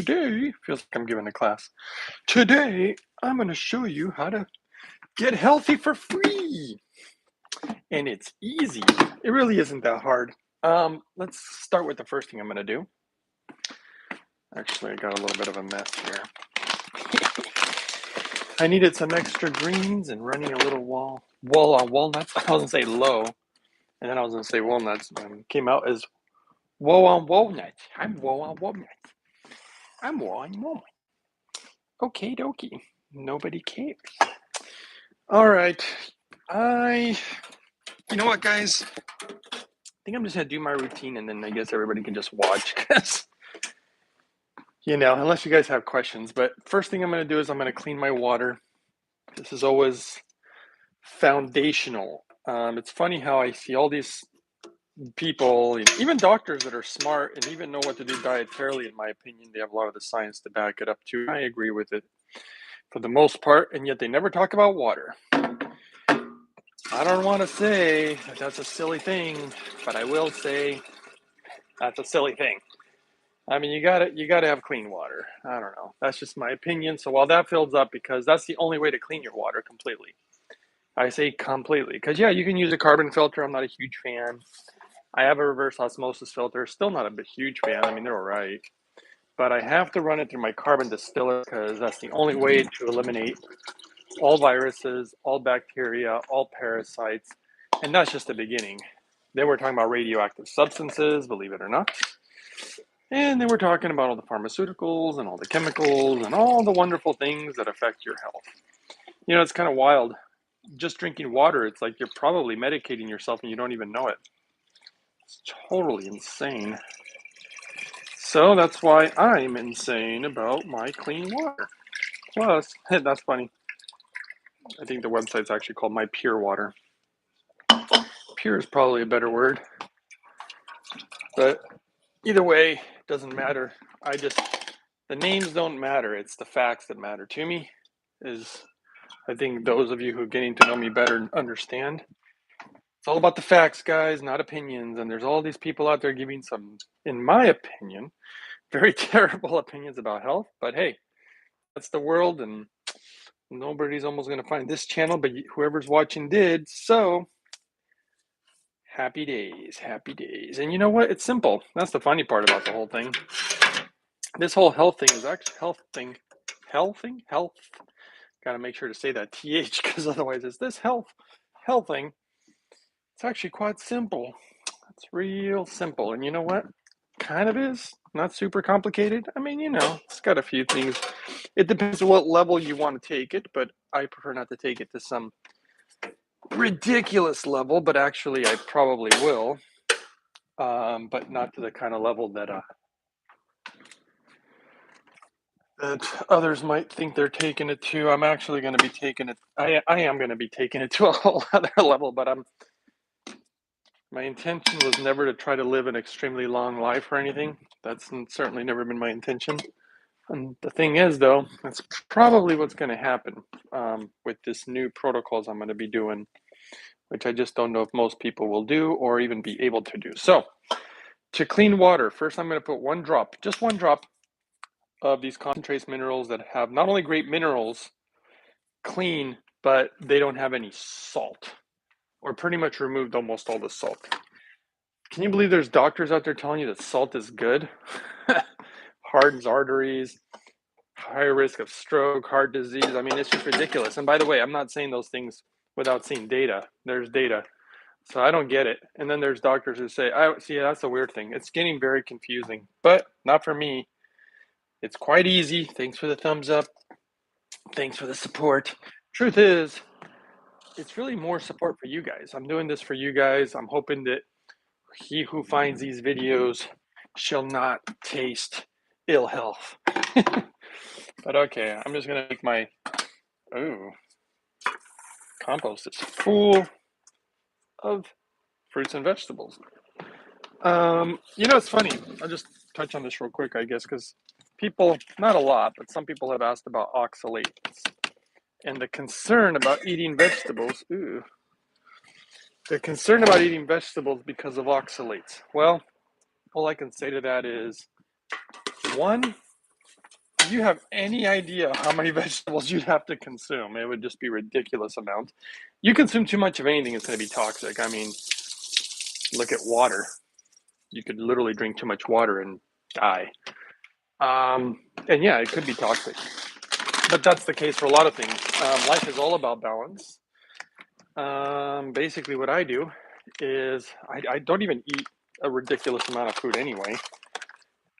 today, feels like I'm giving a class. Today, I'm going to show you how to get healthy for free. And it's easy. It really isn't that hard. Let's start with the first thing I'm going to do. Actually, I got a little bit of a mess here. I needed some extra greens and running a little walnuts. I was going to say low, and then I was going to say walnuts, and came out as whoa on walnuts. I'm whoa on walnuts. I'm whoa on walnuts. Okay, dokie. Nobody cares. All right. You know what, guys? I think I'm just going to do my routine and then I guess everybody can just watch because, unless you guys have questions. But first thing I'm going to do is I'm going to clean my water. This is always foundational. It's funny how I see all these people, even doctors that are smart and even know what to do dietarily, in my opinion. They have a lot of the science to back it up too. I agree with it for the most part, and yet they never talk about water. I don't want to say that that's a silly thing, but I will say that's a silly thing. I mean, you gotta have clean water. I don't know. That's just my opinion. So while that fills up, because that's the only way to clean your water completely. I say completely, because yeah, you can use a carbon filter. I'm not a huge fan. I have a reverse osmosis filter. Still not a huge fan. I mean, they're all right. But I have to run it through my carbon distiller because that's the only way to eliminate all viruses, all bacteria, all parasites. And that's just the beginning. Then we're talking about radioactive substances, believe it or not. And then we're talking about all the pharmaceuticals and all the chemicals and all the wonderful things that affect your health. It's kind of wild. Just drinking water, it's like you're probably medicating yourself and you don't even know it. It's totally insane. So that's why I'm insane about my clean water. Plus, that's funny. I think the website's actually called My Pure Water. Pure is probably a better word. But either way, it doesn't matter. The names don't matter. It's the facts that matter to me. I think those of you who are getting to know me better understand. It's all about the facts, guys, not opinions. And there's all these people out there giving some, in my opinion, very terrible opinions about health. But hey, that's the world, and nobody's almost going to find this channel, but whoever's watching did. So happy days, happy days. And you know what? It's simple. That's the funny part about the whole thing. This whole health thing is actually health. Got to make sure to say that TH because otherwise it's this health thing. It's actually quite simple. It's real simple. And you know what? Kind of is. Not super complicated. I mean, it's got a few things. It depends on what level you want to take it, but I prefer not to take it to some ridiculous level, but actually I probably will. But not to the kind of level that others might think they're taking it to. I'm actually going to be taking it. I am going to be taking it to a whole other level, but my intention was never to try to live an extremely long life or anything. That's certainly never been my intention. And the thing is, though, that's probably what's going to happen with this new protocols I'm going to be doing, which I just don't know if most people will do or even be able to do. So, to clean water, first I'm going to put just one drop of these concentrated minerals that have not only great minerals, clean, but they don't have any salt, or pretty much removed almost all the salt. Can you believe there's doctors out there telling you that salt is good? Hardens arteries, higher risk of stroke, heart disease. I mean, it's just ridiculous. And by the way, I'm not saying those things without seeing data. There's data. So I don't get it. And then there's doctors who say, I see, that's a weird thing. It's getting very confusing, but not for me. It's quite easy. Thanks for the thumbs up. Thanks for the support. Truth is, it's really more support for you guys. I'm doing this for you guys. I'm hoping that he who finds these videos shall not taste ill health. But okay, I'm just gonna make my compost is full of fruits and vegetables. It's funny. I'll just touch on this real quick, I guess, because people, not a lot, but some people have asked about oxalates and the concern about eating vegetables. The concern about eating vegetables because of oxalates. Well, all I can say to that is, one, if you have any idea how many vegetables you'd have to consume, it would just be a ridiculous amount. You consume too much of anything, it's going to be toxic. I mean, look at water. You could literally drink too much water and die. And yeah, it could be toxic. But that's the case for a lot of things. Life is all about balance. Basically, what I do is I don't even eat a ridiculous amount of food anyway.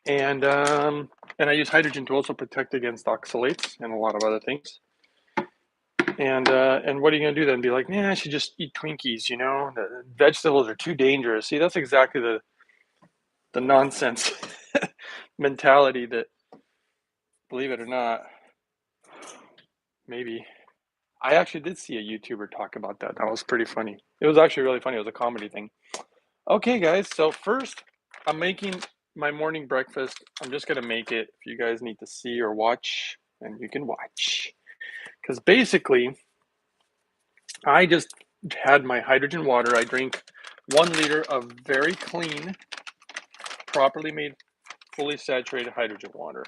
And I use hydrogen to also protect against oxalates and a lot of other things. And what are you gonna do then? Be like, I should just eat Twinkies, The vegetables are too dangerous. See, that's exactly the nonsense mentality that, believe it or not, maybe I actually did see a YouTuber talk about that. That was pretty funny. It was actually really funny. It was a comedy thing. Okay, guys. So first, I'm making my morning breakfast. I'm just gonna make it. If you guys need to see or watch, then you can watch. Because basically, I just had my hydrogen water. I drink 1 liter of very clean, properly made, fully saturated hydrogen water.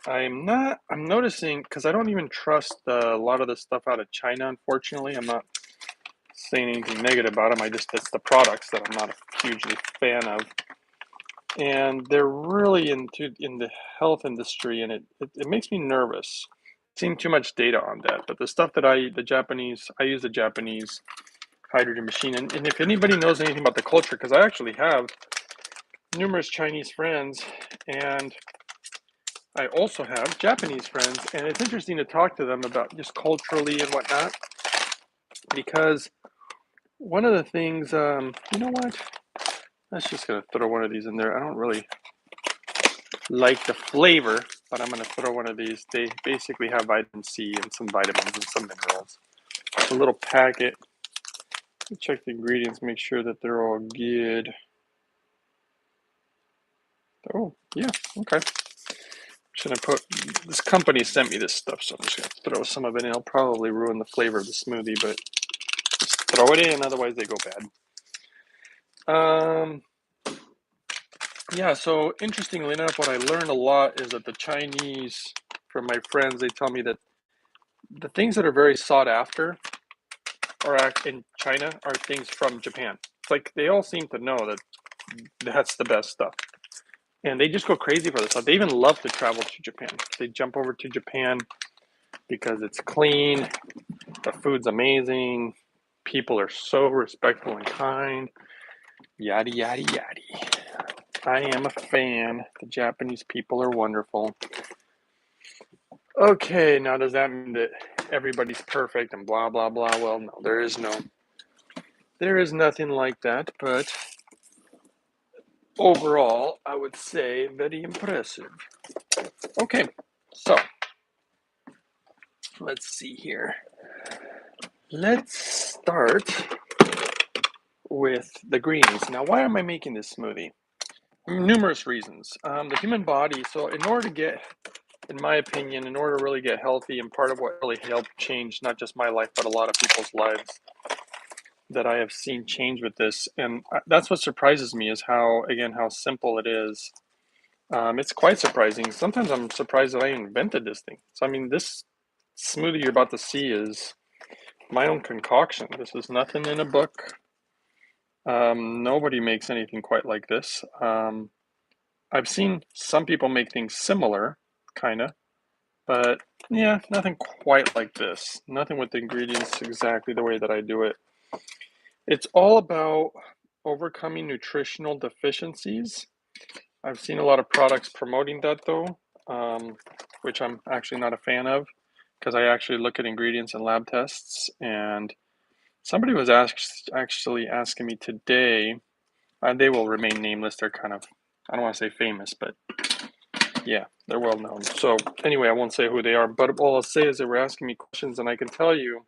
I'm noticing, because I don't even trust a lot of the stuff out of China, unfortunately. I'm not saying anything negative about them. It's the products that I'm not a hugely fan of. And they're really in the health industry, and it makes me nervous. Seeing too much data on that. But the stuff that I use the Japanese hydrogen machine. And if anybody knows anything about the culture, because I actually have numerous Chinese friends, and I also have Japanese friends, and it's interesting to talk to them about just culturally and whatnot, because one of the things, you know what? Let's just gonna throw one of these in there. I don't really like the flavor, but I'm gonna throw one of these. They basically have vitamin C and some vitamins and some minerals. A little packet. Check the ingredients, make sure that they're all good. Oh, yeah, okay. Should I put, this company sent me this stuff, so I'm just gonna throw some of it in. It'll probably ruin the flavor of the smoothie, but just throw it in, otherwise they go bad. Yeah, so interestingly enough, what I learned a lot is that the Chinese, from my friends, they tell me that the things that are very sought after are in China are things from Japan. It's like they all seem to know that that's the best stuff. And they just go crazy for this stuff. They even love to travel to Japan. They jump over to Japan because it's clean, the food's amazing, people are so respectful and kind, yada, yada, yada. I am a fan. The Japanese people are wonderful. Okay, now does that mean that everybody's perfect and blah, blah, blah? Well, no, there is nothing like that, but overall, I would say very impressive. Okay, so let's see here. Let's start with the greens. Now, why am I making this smoothie? Numerous reasons. The human body, so in order to get, in my opinion, in order to really get healthy, and part of what really helped change not just my life, but a lot of people's lives that I have seen change with this, and that's what surprises me is how simple it is. It's quite surprising. Sometimes I'm surprised that I invented this thing. So, I mean, this smoothie you're about to see is my own concoction. This is nothing in a book. Nobody makes anything quite like this. I've seen some people make things similar, kind of, but yeah, nothing quite like this. Nothing with the ingredients exactly the way that I do it. It's all about overcoming nutritional deficiencies. I've seen a lot of products promoting that though, which I'm actually not a fan of because I actually look at ingredients and lab tests. And somebody was actually asking me today, and they will remain nameless. They're kind of, I don't want to say famous, but yeah, they're well known. So anyway, I won't say who they are, but all I'll say is they were asking me questions, and I can tell you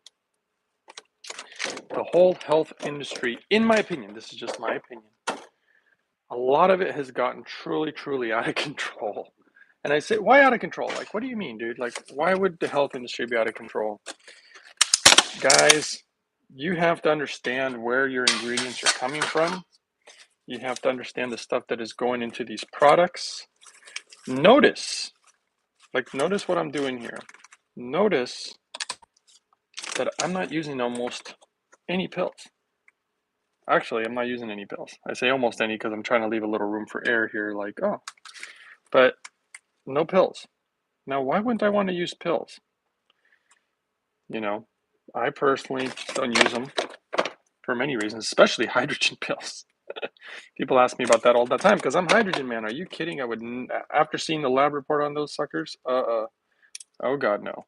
the whole health industry, in my opinion, this is just my opinion, a lot of it has gotten truly, truly out of control. And I say, why out of control? Like, what do you mean, dude? Like, why would the health industry be out of control? Guys, you have to understand where your ingredients are coming from. You have to understand the stuff that is going into these products. Notice Like, notice what I'm doing here. Notice that I'm not using almost any pills. Actually, I'm not using any pills. I say almost any because I'm trying to leave a little room for air here, like, oh, but no pills. Now, why wouldn't I want to use pills? You know, I personally don't use them for many reasons, especially hydrogen pills. People ask me about that all the time because I'm hydrogen man. Are you kidding? I would, after seeing the lab report on those suckers, oh God, no,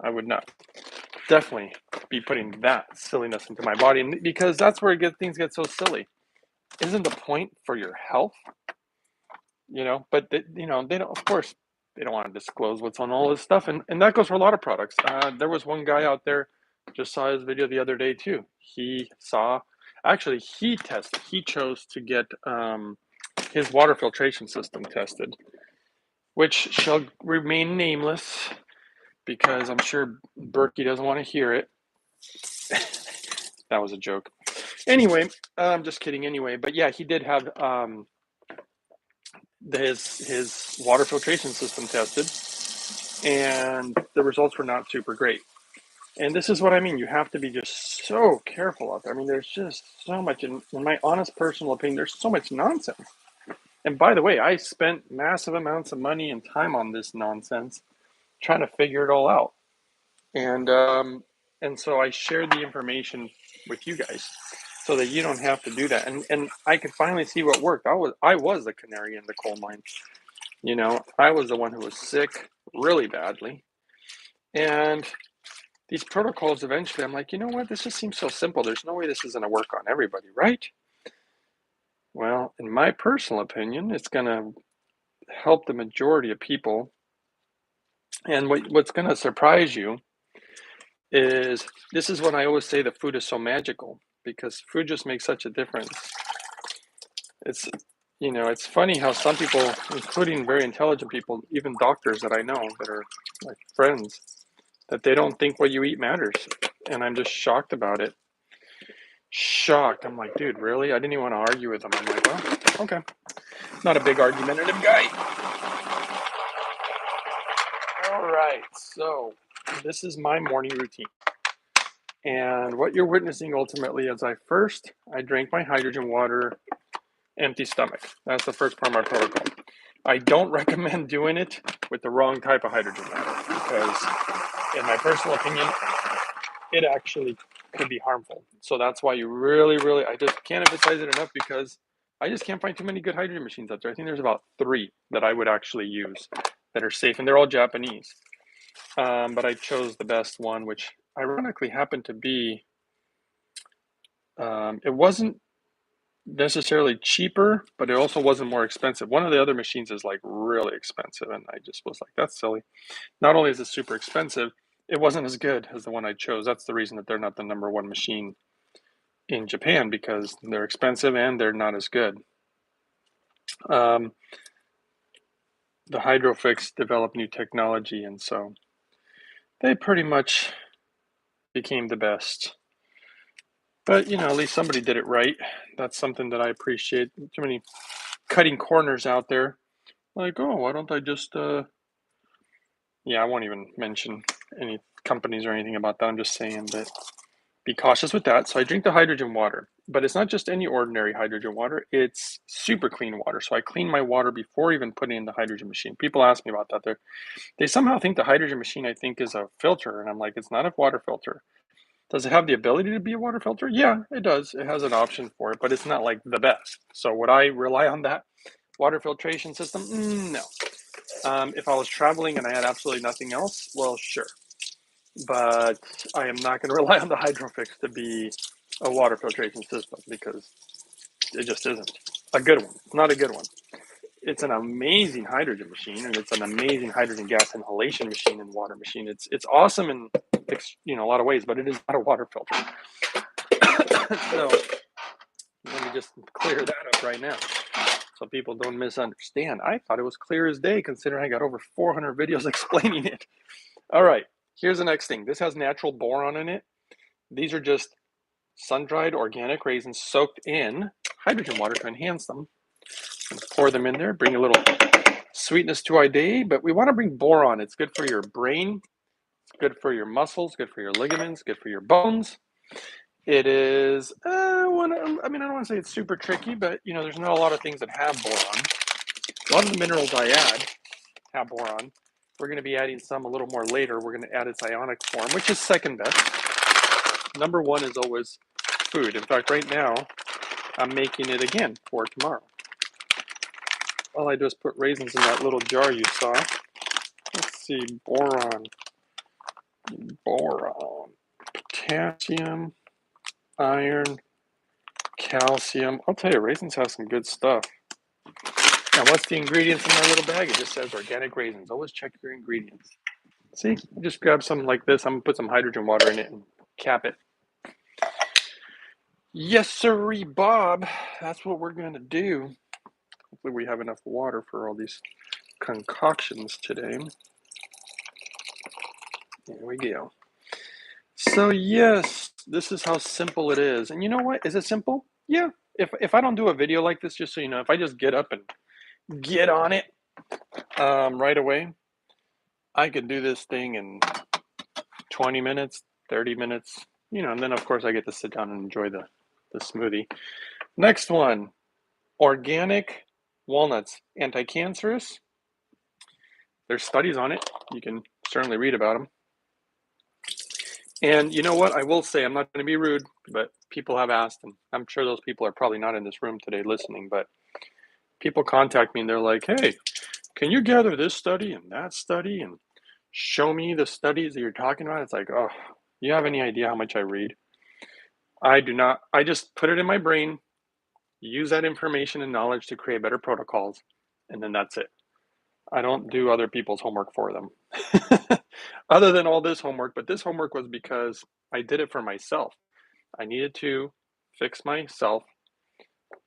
I would not. Definitely be putting that silliness into my body, and because that's where things get so silly. Isn't the point for your health? But they don't, of course, they don't want to disclose what's on all this stuff, and that goes for a lot of products. There was one guy out there, just saw his video the other day too. He chose to get his water filtration system tested, which shall remain nameless because I'm sure Berkey doesn't want to hear it. That was a joke. Anyway, I'm just kidding. Anyway, but yeah, he did have his water filtration system tested, and the results were not super great. And this is what I mean. You have to be just so careful out there. I mean, there's just so much, in my honest personal opinion, there's so much nonsense. And by the way, I spent massive amounts of money and time on this nonsense trying to figure it all out. And so I shared the information with you guys so that you don't have to do that. And I could finally see what worked. I was the canary in the coal mine. I was the one who was sick really badly. And these protocols, eventually, I'm like, you know what? This just seems so simple. There's no way this is going to work on everybody, right? Well, in my personal opinion, it's going to help the majority of people. And what's going to surprise you is, this is when I always say the food is so magical, because food just makes such a difference. It's funny how some people, including very intelligent people, even doctors that I know that are like friends, that they don't think what you eat matters. And I'm just shocked about it. Shocked. I'm like, dude, really? I didn't even want to argue with them. I'm like, well, okay. Not a big argumentative guy. All right. So this is my morning routine. And what you're witnessing ultimately is I drank my hydrogen water, empty stomach. That's the first part of my protocol. I don't recommend doing it with the wrong type of hydrogen water because, in my personal opinion, it actually could be harmful. So that's why you really, really, I just can't emphasize it enough, because I just can't find too many good hydrogen machines out there. I think there's about 3 that I would actually use that are safe, and they're all Japanese. But I chose the best one, which ironically happened to be, it wasn't necessarily cheaper, but it also wasn't more expensive. One of the other machines is like really expensive, and I just was like, that's silly. Not only is it super expensive, it wasn't as good as the one I chose. That's the reason that they're not the #1 machine in Japan, because they're expensive and they're not as good. The Hydrofix developed new technology, and so they pretty much became the best. But at least somebody did it right. That's something that I appreciate. Too many cutting corners out there. Like, oh, why don't I just I won't even mention any companies or anything about that. I'm just saying that be cautious with that. So I drink the hydrogen water, but it's not just any ordinary hydrogen water. It's super clean water. So I clean my water before even putting in the hydrogen machine. People ask me about that. They somehow think the hydrogen machine, I think, is a filter. And I'm like, it's not a water filter. Does it have the ability to be a water filter? Yeah, it does. It has an option for it, but it's not like the best. So would I rely on that water filtration system? No. If I was traveling and I had absolutely nothing else, well, sure. But I am not going to rely on the Hydrofix to be a water filtration system, because it just isn't a good one. It's not a good one. It's an amazing hydrogen machine, and it's an amazing hydrogen gas inhalation machine and water machine. It's awesome in a lot of ways, but it is not a water filter. So let me just clear that up right now, so people don't misunderstand. I thought it was clear as day, considering I got over 400 videos explaining it. All right, here's the next thing. This has natural boron in it. These are just sun-dried organic raisins soaked in hydrogen water to enhance them. Pour them in there, bring a little sweetness to our day, but we want to bring boron. It's good for your brain, it's good for your muscles, good for your ligaments, good for your bones. It is, I don't want to say it's super tricky, but there's not a lot of things that have boron. A lot of the minerals I add have boron. We're going to be adding some a little more later. We're going to add its ionic form, which is second best. Number one is always food. In fact, right now, I'm making it again for tomorrow. All I do is put raisins in that little jar you saw. Let's see, boron, potassium, iron, calcium. I'll tell you, raisins have some good stuff. Now, what's the ingredients in my little bag? It just says organic raisins. Always check your ingredients. See, just grab something like this. I'm going to put some hydrogen water in it and cap it. Yes, sirree, Bob. That's what we're going to do. Hopefully we have enough water for all these concoctions today. There we go. So yes, this is how simple it is. And you know what? Is it simple? Yeah. If I don't do a video like this, just so you know, if I just get up and get on it right away, I could do this thing in 20 minutes, 30 minutes, and then of course I get to sit down and enjoy the smoothie. Next one, organic walnuts, anti-cancerous. There's studies on it. You can certainly read about them. And you know what? I will say, I'm not going to be rude, but people have asked, and I'm sure those people are probably not in this room today listening, but people contact me and they're like, hey, can you gather this study and that study and show me the studies that you're talking about? It's like, oh, you have any idea how much I read? I do not. I just put it in my brain, use that information and knowledge to create better protocols, and then that's it. I don't do other people's homework for them. Other than all this homework, but this homework was because I did it for myself. I needed to fix myself.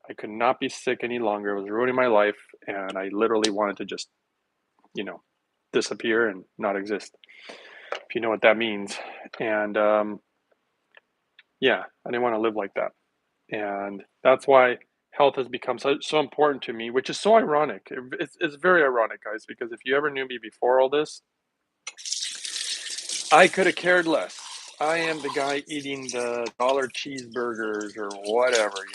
I could not be sick any longer. It was ruining my life, and I literally wanted to just, disappear and not exist, if you know what that means. And yeah, I didn't want to live like that. And that's why health has become so important to me, which is so ironic. It's very ironic, guys, because if you ever knew me before all this, I could have cared less. I am the guy eating the dollar cheeseburgers or whatever,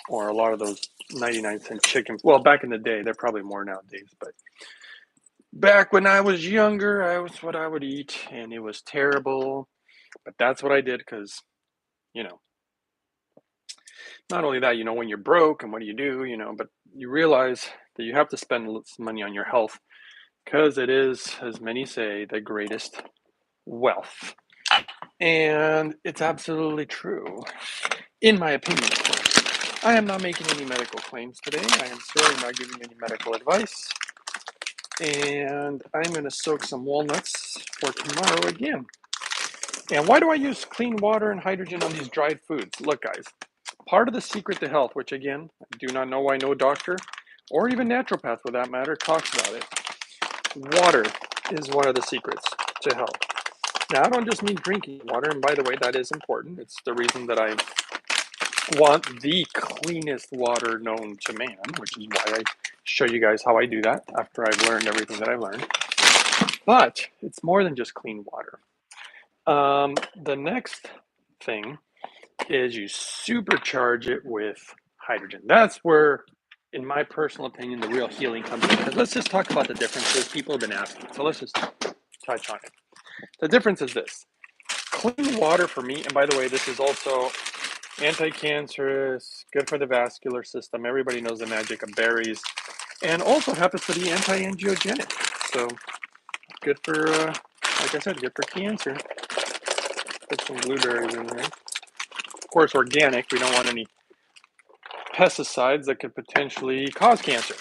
or a lot of those 99-cent chicken. Well, back in the day, they're probably more nowadays, but back when I was younger, I was what I would eat, and it was terrible. But that's what I did because, not only that, when you're broke and what do you do, but you realize that you have to spend some money on your health because it is, as many say, the greatest wealth. And it's absolutely true, in my opinion, of course. I am not making any medical claims today. I am certainly not giving any medical advice. And I'm going to soak some walnuts for tomorrow again. And why do I use clean water and hydrogen on these dried foods? Look, guys, part of the secret to health, which again, I do not know why no doctor or even naturopath for that matter talks about it. Water is one of the secrets to health. Now, I don't just mean drinking water, and by the way, that is important. It's the reason that I want the cleanest water known to man, which is why I show you guys how I do that after I've learned everything that I've learned. But it's more than just clean water. The next thing is you supercharge it with hydrogen. That's where, in my personal opinion, the real healing comes in. Because let's just talk about the differences. People have been asking, so let's just touch on it. The difference is this. Clean water for me, and by the way, this is also anti-cancerous, good for the vascular system. Everybody knows the magic of berries. And also happens to be anti-angiogenic. So good for, like I said, good for cancer. Put some blueberries in there. Of course, organic. We don't want any pesticides that could potentially cause cancer.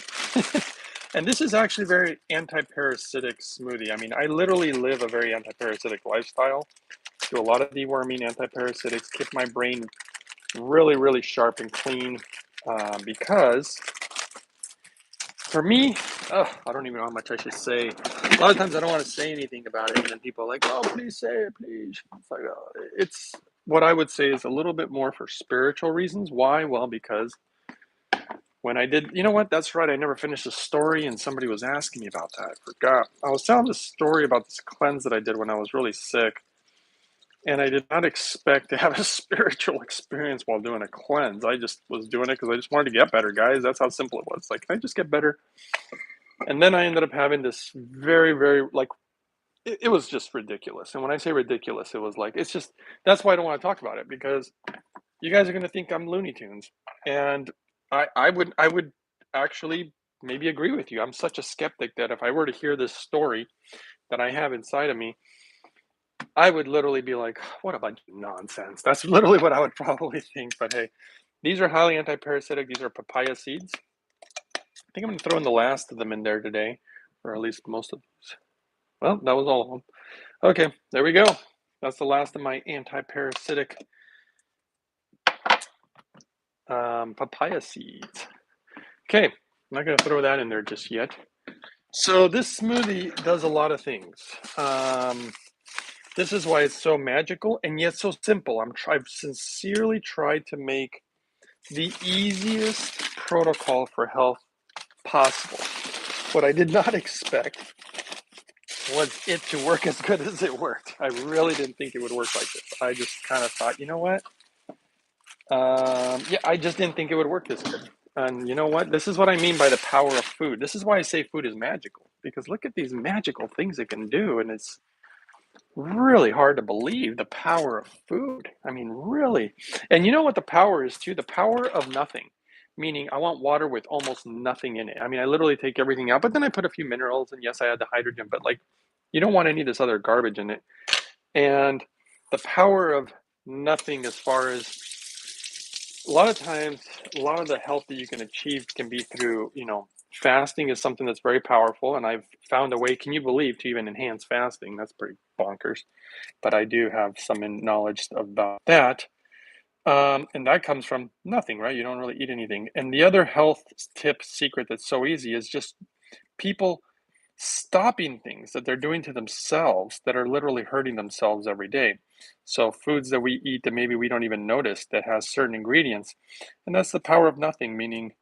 And this is actually very anti-parasitic smoothie. I mean, I literally live a very anti-parasitic lifestyle. Do a lot of deworming, anti-parasitics, keep my brain really, really sharp and clean because for me, I don't even know how much I should say. A lot of times I don't want to say anything about it, and then people are like, oh, please say it, please. It's like, it's what I would say is a little bit more for spiritual reasons. Why? Well, because when I did, you know what? That's right. I never finished the story, and somebody was asking me about that. I forgot. I was telling this story about this cleanse that I did when I was really sick, and I did not expect to have a spiritual experience while doing a cleanse. I just was doing it because I just wanted to get better, guys. That's how simple it was. Like, can I just get better? And then I ended up having this very, very, like, it was just ridiculous. And when I say ridiculous, it was like, it's just, that's why I don't want to talk about it, because you guys are going to think I'm Looney Tunes. And I would actually maybe agree with you. I'm such a skeptic that if I were to hear this story that I have inside of me, I would literally be like, what a bunch of nonsense. That's literally what I would probably think. But hey, these are highly anti-parasitic. These are papaya seeds. I think I'm going to throw in the last of them in there today, or at least most of these. Well, that was all of them. Okay, there we go. That's the last of my anti-parasitic papaya seeds. Okay, I'm not going to throw that in there just yet. So this smoothie does a lot of things. This is why it's so magical and yet so simple. I've sincerely tried to make the easiest protocol for health possible. What I did not expect was it to work as good as it worked. I really didn't think it would work like this. I just kind of thought, you know what? Yeah, I just didn't think it would work this good. And you know what? This is what I mean by the power of food. This is why I say food is magical, because look at these magical things it can do. And it's really hard to believe the power of food. I mean, really. And you know what the power is too? The power of nothing. Meaning, I want water with almost nothing in it. I mean, I literally take everything out, but then I put a few minerals, and yes, I add the hydrogen, but like, you don't want any of this other garbage in it. And the power of nothing, as far as a lot of times, a lot of the health that you can achieve can be through, fasting is something that's very powerful. And I've found a way, can you believe, to even enhance fasting? That's pretty bonkers. But I do have some knowledge about that. And that comes from nothing, right? You don't really eat anything. And the other health tip secret that's so easy is just people stopping things that they're doing to themselves that are literally hurting themselves every day. So foods that we eat that maybe we don't even notice that has certain ingredients. And that's the power of nothing, meaning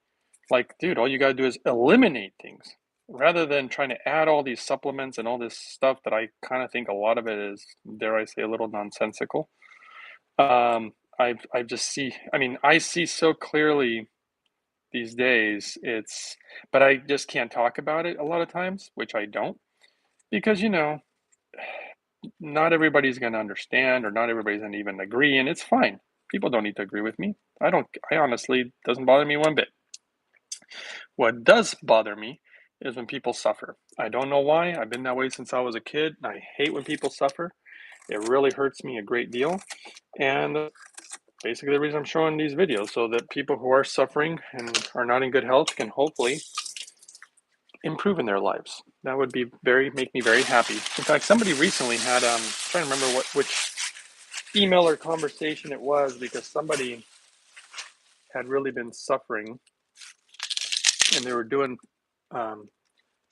like, dude, all you got to do is eliminate things rather than trying to add all these supplements and all this stuff that I kind of think a lot of it is, dare I say, a little nonsensical. I just see, I mean, I see so clearly these days, but I just can't talk about it a lot of times, which I don't, because, not everybody's going to understand, or not everybody's going to even agree, and it's fine. People don't need to agree with me. I honestly, doesn't bother me one bit. What does bother me is when people suffer. I don't know why. I've been that way since I was a kid, and I hate when people suffer. It really hurts me a great deal. And basically the reason I'm showing these videos, so that people who are suffering and are not in good health can hopefully improve in their lives. That would make me very happy. In fact, somebody recently had trying to remember which email or conversation it was, because somebody had really been suffering and they were doing some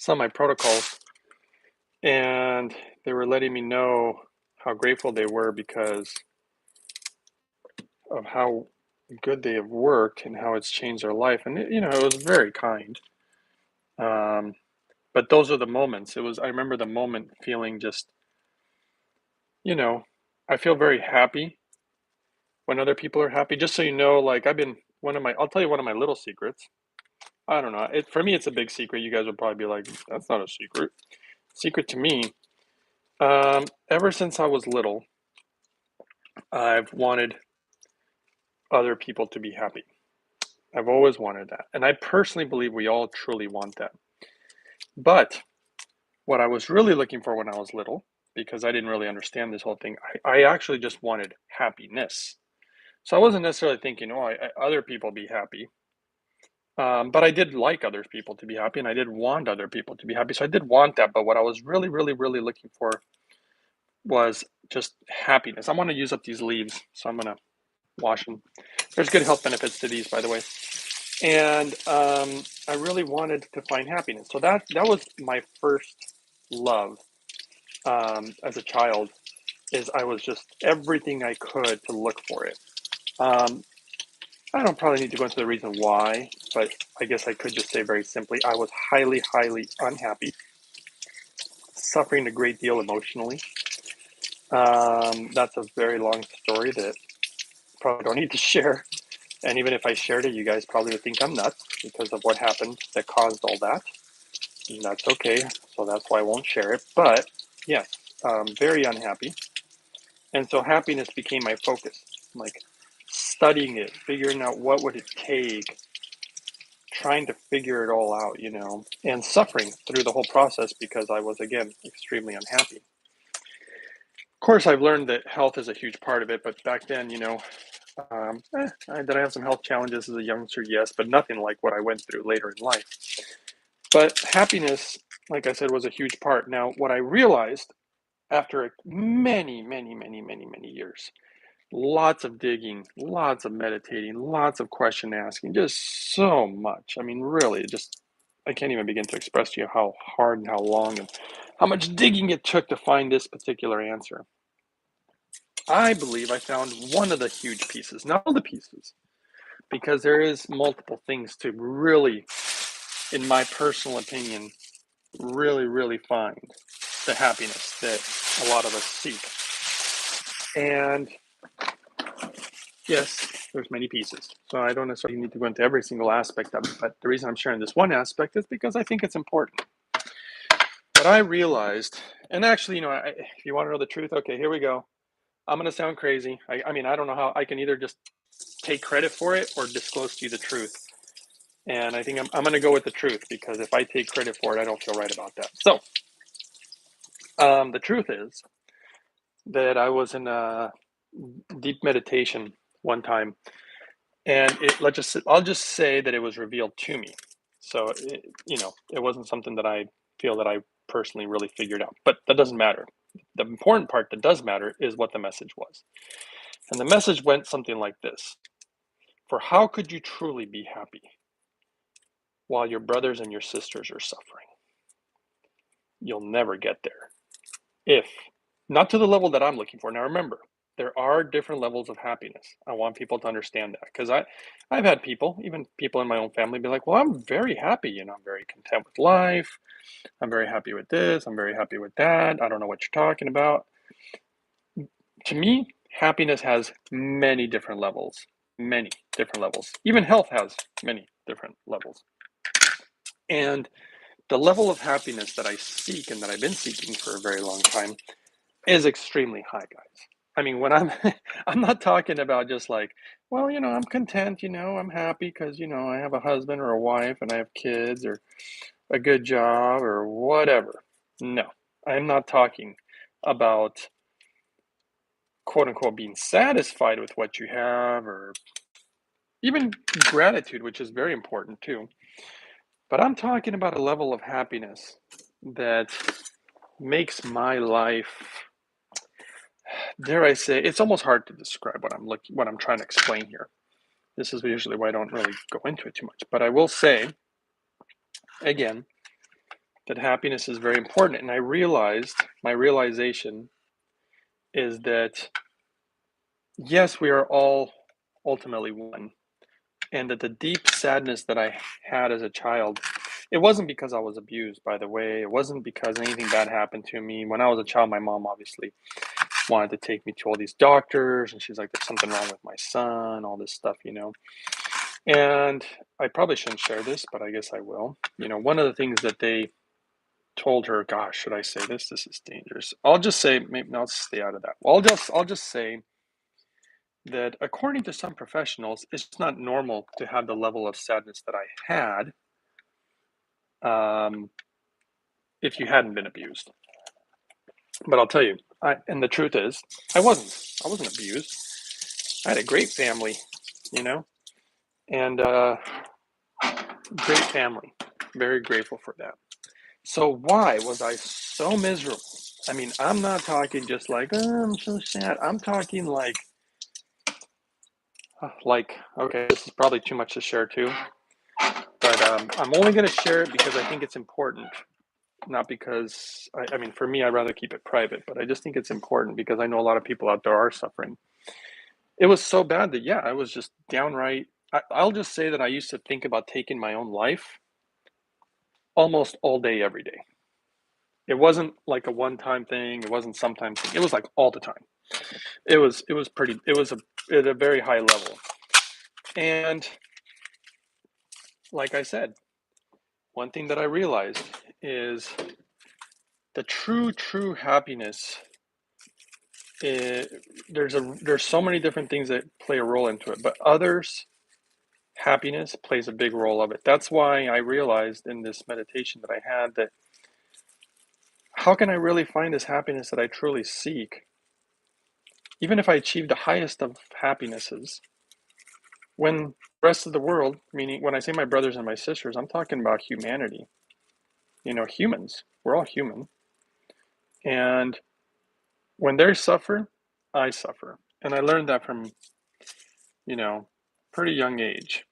of my protocols, and they were letting me know how grateful they were because of how good they have worked and how it's changed their life. And it was very kind. But those are the moments. I remember the moment feeling just, you know, I feel very happy when other people are happy. Just so you know, like I'll tell you one of my little secrets. I don't know. For me, it's a big secret. You guys would probably be like, that's not a secret. Secret to me, ever since I was little, I've wanted other people to be happy. I've always wanted that. And I personally believe we all truly want that. But what I was really looking for when I was little, because I didn't really understand this whole thing, I actually just wanted happiness. So I wasn't necessarily thinking, other people be happy. But I did like other people to be happy, and I did want other people to be happy. So I did want that. But what I was really, really, really looking for was just happiness. I want to use up these leaves, so I'm going to wash them. There's good health benefits to these, by the way. And I really wanted to find happiness. So that was my first love as a child. Is I was just everything I could to look for it. I don't probably need to go into the reason why, but I guess I could just say very simply, I was highly, highly unhappy, suffering a great deal emotionally. That's a very long story that probably don't need to share. And even if I shared it, you guys probably would think I'm nuts because of what happened that caused all that. And that's okay. So that's why I won't share it. But yes, very unhappy. And so happiness became my focus, like studying it, figuring out what would it take, trying to figure it all out, and suffering through the whole process because I was, again, extremely unhappy. Of course, I've learned that health is a huge part of it, but back then, did I have some health challenges as a youngster? Yes, but nothing like what I went through later in life. But happiness, like I said, was a huge part. Now, what I realized after many, many, many, many, many years, lots of digging, lots of meditating, lots of question asking, just so much. I mean, really, just I can't even begin to express to you how hard and how long and how much digging it took to find this particular answer. I believe I found one of the huge pieces, not all the pieces, because there is multiple things to really, in my personal opinion, really, really find the happiness that a lot of us seek. And yes, there's many pieces. So I don't necessarily need to go into every single aspect of it, but the reason I'm sharing this one aspect is because I think it's important. But I realized, and actually, if you want to know the truth, okay, here we go. I'm going to sound crazy. I mean, I don't know how I can either just take credit for it or disclose to you the truth. And I think I'm going to go with the truth because if I take credit for it, I don't feel right about that. So the truth is that I was in a deep meditation one time, and I'll just say that it was revealed to me. So it wasn't something that I feel that I personally really figured out, but that doesn't matter. The important part that does matter is what the message was. And the message went something like this: for how could you truly be happy while your brothers and your sisters are suffering? You'll never get there. If not to the level that I'm looking for. Now remember, there are different levels of happiness. I want people to understand that because I've had people, even people in my own family, be like, well, I'm very happy, I'm very content with life. I'm very happy with this. I'm very happy with that. I don't know what you're talking about. To me, happiness has many different levels, many different levels. Even health has many different levels. And the level of happiness that I seek and that I've been seeking for a very long time is extremely high, guys. I mean, when I'm I'm not talking about just like, well, I'm content, I'm happy because, I have a husband or a wife and I have kids or a good job or whatever. No, I'm not talking about quote unquote being satisfied with what you have or even gratitude, which is very important too. But I'm talking about a level of happiness that makes my life, dare I say, it's almost hard to describe what I'm trying to explain here. This is usually why I don't really go into it too much. But I will say, again, that happiness is very important. And my realization is that, yes, we are all ultimately one. And that the deep sadness that I had as a child, it wasn't because I was abused, by the way. It wasn't because anything bad happened to me. When I was a child, my mom obviously wanted to take me to all these doctors. And she's like, there's something wrong with my son, all this stuff. And I probably shouldn't share this, but I guess I will. One of the things that they told her, gosh, should I say this? This is dangerous. I'll just say, maybe I'll stay out of that. Well, I'll just say that according to some professionals, it's not normal to have the level of sadness that I had if you hadn't been abused. But I'll tell you, and the truth is, I wasn't abused. I had a great family, you know, and great family. Very grateful for that. So why was I so miserable? I mean, I'm not talking just like, oh, I'm so sad. I'm talking like, okay, this is probably too much to share too, but I'm only going to share it because I think it's important. Not because, I mean, for me, I'd rather keep it private, but I just think it's important because I know a lot of people out there are suffering. It was so bad that, yeah, I was just downright I'll just say that I used to think about taking my own life almost all day, every day. It wasn't like a one-time thing. It wasn't sometime thing. It was like all the time. It was at a very high level. And like I said, one thing that I realized is the true happiness. There's so many different things that play a role into it, but others' happiness plays a big role of it. That's why I realized in this meditation that I had that how can I really find this happiness that I truly seek, even if I achieve the highest of happinesses, when the rest of the world, meaning when I say my brothers and my sisters, I'm talking about humanity. Humans. We're all human. And when they suffer, I suffer. And I learned that from, pretty young age.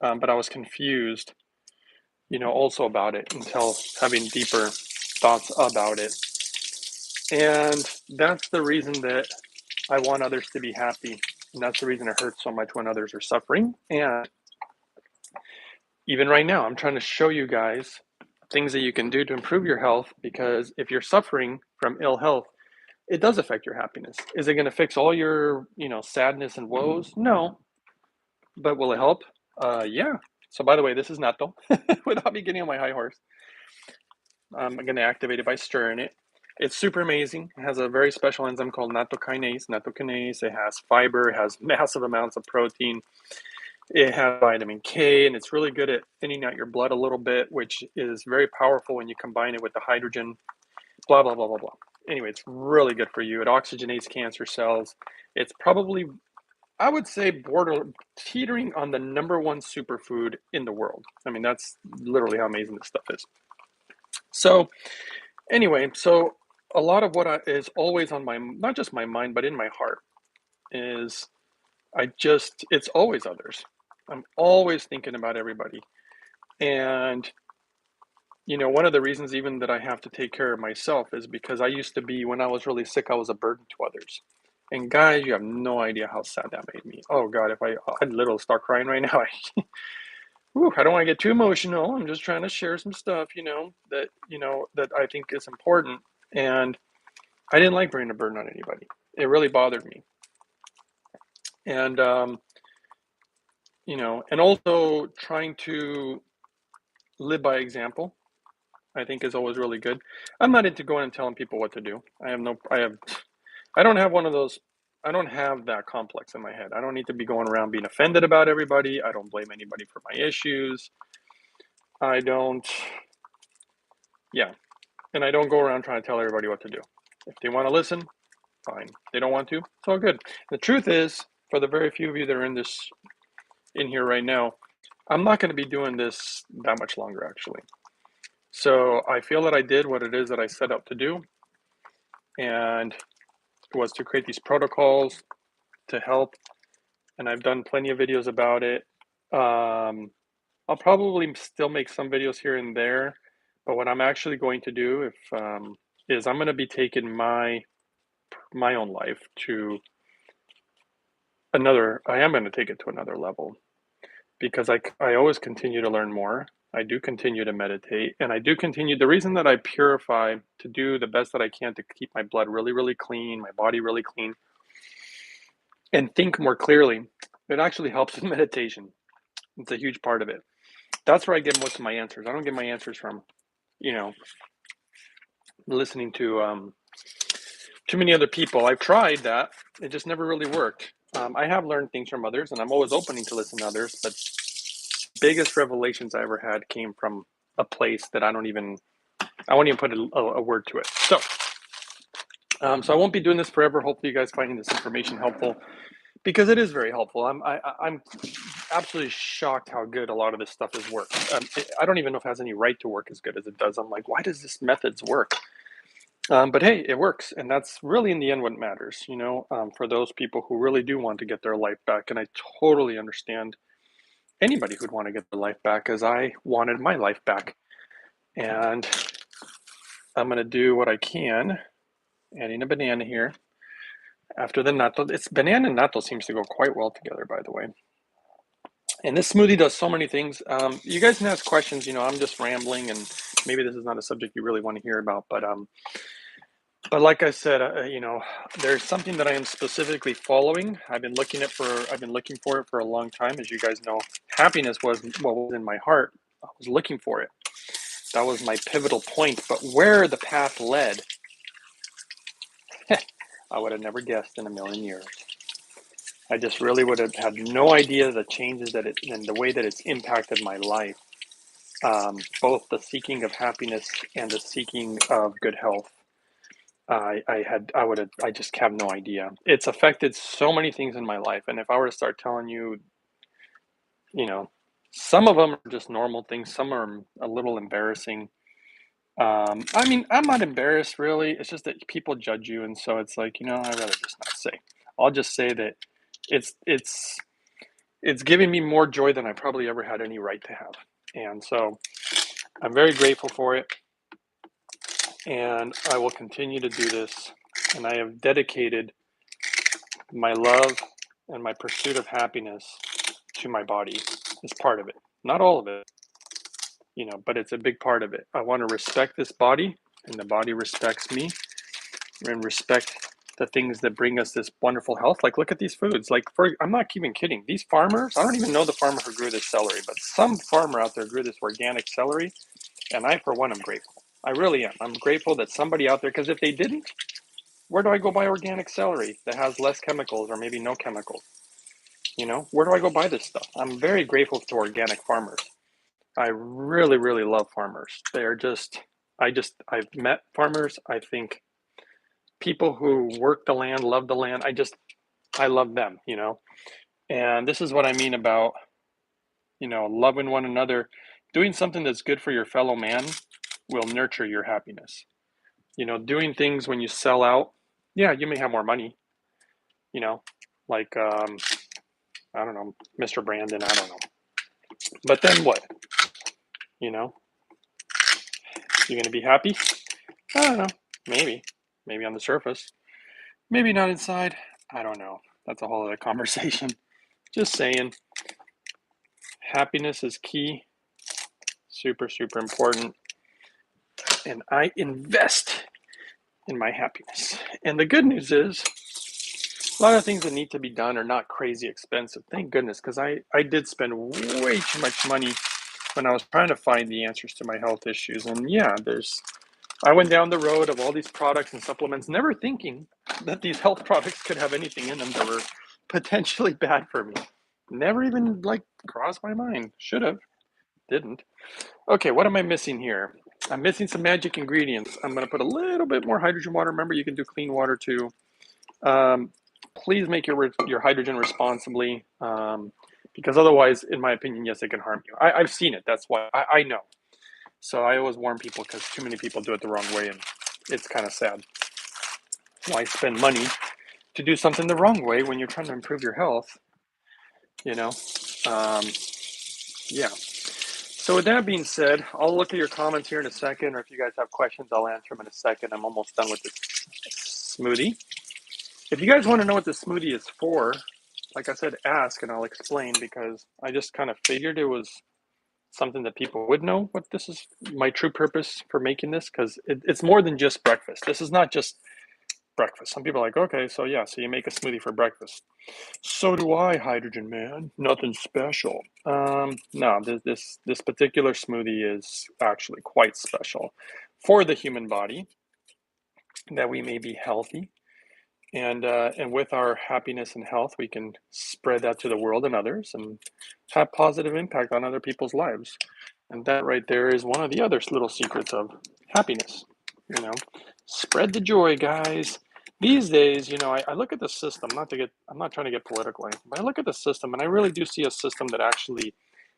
But I was confused, also about it until having deeper thoughts about it. And that's the reason that I want others to be happy. And that's the reason it hurts so much when others are suffering. And even right now, I'm trying to show you guys things that you can do to improve your health, because if you're suffering from ill health, it does affect your happiness. Is it going to fix all your, sadness and woes? No. But will it help? Yeah. So by the way, this is natto. Without me getting on my high horse, I'm going to activate it by stirring it. It's super amazing. It has a very special enzyme called nattokinase. It has fiber, it has massive amounts of protein. It has vitamin K, and it's really good at thinning out your blood a little bit, which is very powerful when you combine it with the hydrogen, blah, blah, blah, blah, blah. Anyway, it's really good for you. It oxygenates cancer cells. It's probably, I would say, teetering on the number one superfood in the world. I mean, that's literally how amazing this stuff is. So anyway, a lot of what is always on not just my mind, but in my heart is it's always others. I'm always thinking about everybody. And, one of the reasons even that I have to take care of myself is because I used to be, when I was really sick, I was a burden to others. And guys, you have no idea how sad that made me. Oh God, I'd literally start crying right now. I don't want to get too emotional. I'm just trying to share some stuff, that I think is important. And I didn't like bringing a burden on anybody. It really bothered me. And, and also trying to live by example, I think is always really good. I'm not into going and telling people what to do. I don't have one of those, I don't have that complex in my head. I don't need to be going around being offended about everybody. I don't blame anybody for my issues. I don't go around trying to tell everybody what to do. If they want to listen, fine. If they don't want to, it's all good. The truth is, for the very few of you that are in here right now, I'm not going to be doing this that much longer, actually. So I feel that I did what it is that I set out to do, and it was to create these protocols to help. And I've done plenty of videos about it. I'll probably still make some videos here and there, but what I'm actually going to do is I'm going to be taking my own life to I am going to take it to another level, because I always continue to learn more. I do continue to meditate, and the reason that I purify, to do the best that I can to keep my blood really, really clean, my body really clean, and think more clearly, it actually helps with meditation. It's a huge part of it. That's where I get most of my answers. I don't get my answers from, listening to too many other people. I've tried that. It just never really worked. I have learned things from others, and I'm always opening to listen to others, but biggest revelations I ever had came from a place that I won't even put a word to it. So I won't be doing this forever. Hopefully you guys finding this information helpful, because it is very helpful. I'm absolutely shocked how good a lot of this stuff has worked. I don't even know if it has any right to work as good as it does. I'm like, why does this methods work? But hey, it works, and that's really in the end what matters, for those people who really do want to get their life back. And I totally understand anybody who'd want to get their life back, as I wanted my life back. And I'm going to do what I can, adding a banana here after the natto. Banana and natto seems to go quite well together, by the way. And this smoothie does so many things. You guys can ask questions. I'm just rambling, and maybe this is not a subject you really want to hear about. But like I said, there's something that I am specifically following. I've been looking for it for a long time. As you guys know, happiness was what was in my heart. I was looking for it. That was my pivotal point. But where the path led, I would have never guessed in a million years. I just really would have had no idea the changes and the way that it's impacted my life. Both the seeking of happiness and the seeking of good health. I just have no idea. It's affected so many things in my life. And if I were to start telling you, you know, some of them are just normal things. Some are a little embarrassing. I mean, I'm not embarrassed really. It's just that people judge you. And so it's like, I'd rather just not say. I'll just say that it's, it's, it's giving me more joy than I probably ever had any right to have. And so I'm very grateful for it. And I will continue to do this. And I have dedicated my love and my pursuit of happiness to my body is part of it. Not all of it, but it's a big part of it. I want to respect this body, and the body respects me, and respect the things that bring us this wonderful health. Like, look at these foods. I'm not even kidding. These farmers, I don't even know the farmer who grew this celery, but some farmer out there grew this organic celery, and I, for one, am grateful. I really am. I'm grateful that somebody out there, because if they didn't, where do I go buy organic celery that has less chemicals or maybe no chemicals? Where do I go buy this stuff? I'm very grateful to organic farmers. I really, really love farmers. I've met farmers. I think people who work the land, love the land. I love them. And this is what I mean about, loving one another. Doing something that's good for your fellow man will nurture your happiness. Doing things when you sell out, yeah, you may have more money, you know, like, I don't know, Mr. Brandon, I don't know. But then what? You know, you gonna be happy? I don't know. Maybe. Maybe on the surface. Maybe not inside. I don't know. That's a whole other conversation. Just saying. Happiness is key. Super, super important. And I invest in my happiness. And the good news is, a lot of things that need to be done are not crazy expensive. Thank goodness, because I did spend way too much money when I was trying to find the answers to my health issues. And yeah, I went down the road of all these products and supplements, never thinking that these health products could have anything in them that were potentially bad for me. Never even crossed my mind. Should have, didn't. Okay, what am I missing here? I'm missing some magic ingredients. I'm going to put a little bit more hydrogen water. Remember, you can do clean water too. Please make your hydrogen responsibly, because otherwise, in my opinion, yes, it can harm you. I've seen it. That's why I know. So I always warn people, because too many people do it the wrong way, and it's kind of sad. Why spend money to do something the wrong way when you're trying to improve your health? Yeah. So with that being said, I'll look at your comments here in a second, or if you guys have questions, I'll answer them in a second. I'm almost done with this smoothie. If you guys want to know what this smoothie is for, like I said, ask and I'll explain, because I just kind of figured it was something that people would know what this is, my true purpose for making this, because it's more than just breakfast. This is not just breakfast. Some people are like, okay, so yeah, so you make a smoothie for breakfast. So do I, Hydrogen Man. Nothing special. No, this particular smoothie is actually quite special for the human body, that we may be healthy, and with our happiness and health, we can spread that to the world and others, and have positive impact on other people's lives. And that right there is one of the other little secrets of happiness. Spread the joy, guys. These days, I look at the system, I'm not trying to get political, but I look at the system, and I really do see a system that actually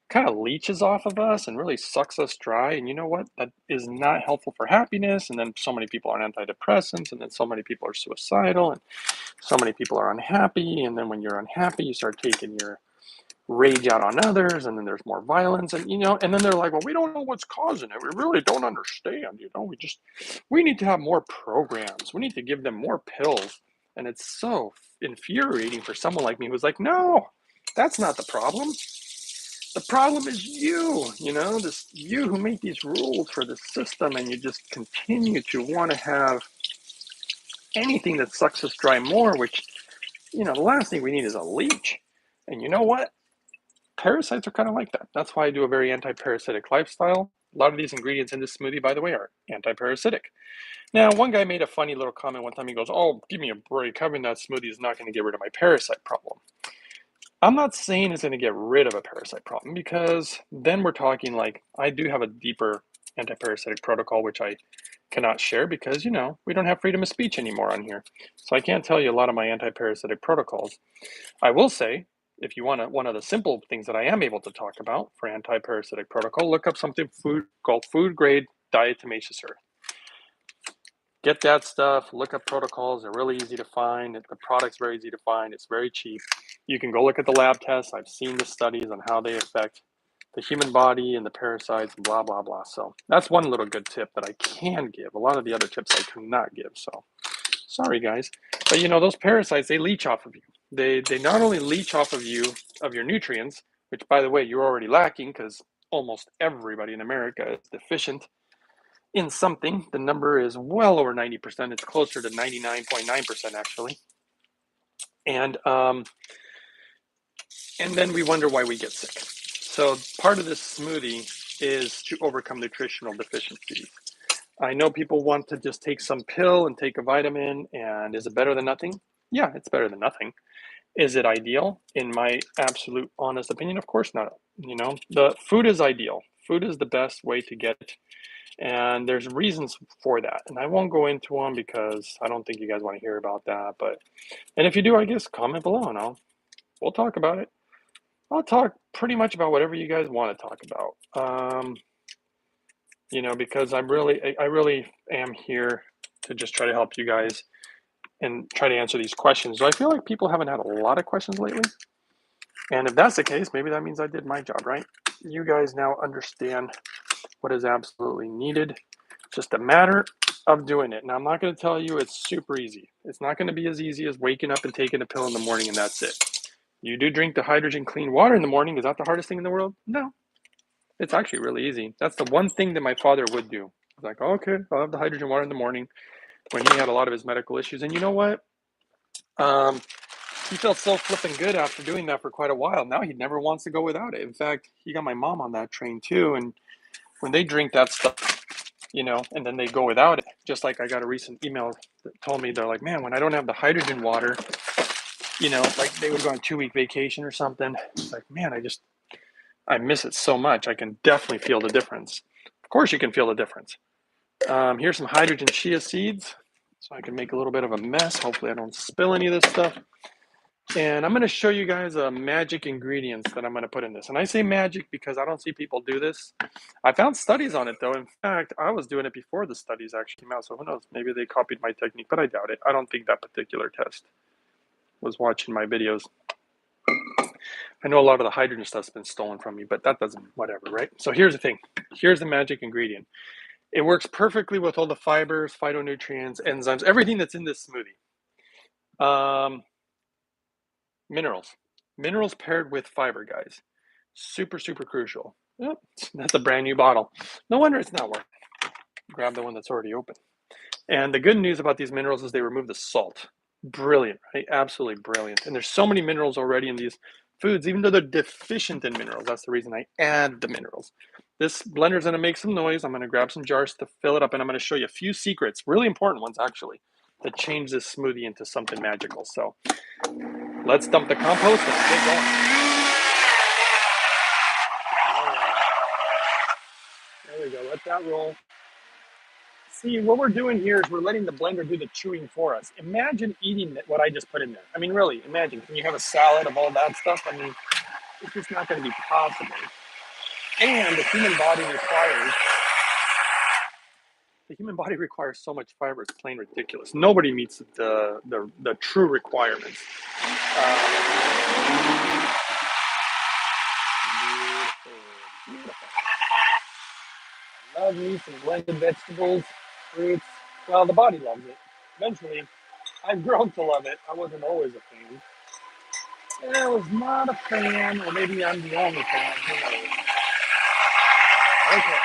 kind of leeches off of us and really sucks us dry. And you know what? That is not helpful for happiness. And then so many people are on antidepressants, and then so many people are suicidal, and so many people are unhappy. And then when you're unhappy, you start taking your rage out on others, and then there's more violence, and and then they're like, well, we don't know what's causing it. We really don't understand. We need to have more programs. We need to give them more pills. And it's so infuriating for someone like me who's like, no, that's not the problem. The problem is you know, this you who make these rules for the system, and you just continue to want to have anything that sucks us dry more, which, you know, the last thing we need is a leech. And you know what? Parasites are kind of like that. That's why I do a very anti-parasitic lifestyle. A lot of these ingredients in this smoothie, by the way, are anti-parasitic. Now, one guy made a funny little comment one time. He goes, "Oh, give me a break. Having that smoothie is not going to get rid of my parasite problem." I'm not saying it's going to get rid of a parasite problem, because then we're talking like I do have a deeper anti-parasitic protocol, which I cannot share because, you know, we don't have freedom of speech anymore on here. So I can't tell you a lot of my anti-parasitic protocols. I will say, if you want one of the simple things that I am able to talk about for anti-parasitic protocol, look up something called food grade diatomaceous earth. Get that stuff, look up protocols. They're really easy to find. The product's very easy to find. It's very cheap. You can go look at the lab tests. I've seen the studies on how they affect the human body and the parasites and blah, blah, blah. So that's one little good tip that I can give. A lot of the other tips I cannot give. So sorry, guys. But you know, those parasites, they leach off of you. They not only leach off of you, of your nutrients, which, by the way, you're already lacking because almost everybody in America is deficient in something. The number is well over 90%. It's closer to 99.9% actually. And then we wonder why we get sick. So part of this smoothie is to overcome nutritional deficiencies. I know people want to just take some pill and take a vitamin, and is it better than nothing? Yeah, it's better than nothing. Is it ideal? In my absolute honest opinion, of course not. You know, the food is ideal. Food is the best way to get it. And there's reasons for that. And I won't go into them because I don't think you guys want to hear about that. And if you do, I guess comment below and we'll talk about it. I'll talk pretty much about whatever you guys want to talk about. You know, because I really am here to just try to help you guys and try to answer these questions. So I feel like people haven't had a lot of questions lately. And if that's the case, maybe that means I did my job, right? You guys now understand what is absolutely needed. Just a matter of doing it. Now, I'm not going to tell you it's super easy. It's not going to be as easy as waking up and taking a pill in the morning and that's it. You do drink the hydrogen clean water in the morning. Is that the hardest thing in the world? No. It's actually really easy. That's the one thing that my father would do. He's like, oh, okay, I'll have the hydrogen water in the morning when he had a lot of his medical issues. And you know what? He felt so flipping good after doing that for quite a while. Now he never wants to go without it. In fact, he got my mom on that train too. And when they drink that stuff, you know, and then they go without it, just like I got a recent email that told me, they're like, man, when I don't have the hydrogen water, you know, like they would go on a 2-week vacation or something. It's like, man, I miss it so much. I can definitely feel the difference. Of course you can feel the difference. Here's some hydrogen chia seeds, so I can make a little bit of a mess. Hopefully I don't spill any of this stuff. And I'm going to show you guys magic ingredients that I'm going to put in this. And I say magic because I don't see people do this. I found studies on it, though. In fact, I was doing it before the studies actually came out. So who knows? Maybe they copied my technique, but I doubt it. I don't think that particular test was watching my videos. I know a lot of the hydrogen stuff's been stolen from me, but that doesn't, whatever, right? So here's the thing. Here's the magic ingredient. It works perfectly with all the fibers, phytonutrients, enzymes, everything that's in this smoothie. Minerals. Minerals paired with fiber, guys. Super, super crucial. Yep, that's a brand new bottle. No wonder it's not working. Grab the one that's already open. And the good news about these minerals is they remove the salt. Brilliant, right? Absolutely brilliant. And there's so many minerals already in these foods, even though they're deficient in minerals. That's the reason I add the minerals. This blender's going to make some noise. I'm going to grab some jars to fill it up, and I'm going to show you a few secrets, really important ones actually, that change this smoothie into something magical. So let's dump the compost and get going. There we go. Let that roll. See, what we're doing here is we're letting the blender do the chewing for us. Imagine eating what I just put in there. I mean, really, imagine. Can you have a salad of all that stuff? I mean, it's just not going to be possible. And the human body requires so much fiber, it's plain ridiculous. Nobody meets the true requirements. Beautiful. I love me some blended vegetables, fruits. Well, the body loves it. Eventually, I've grown to love it. I wasn't always a fan. I was not a fan, or maybe I'm the only fan. Who knows? Okay.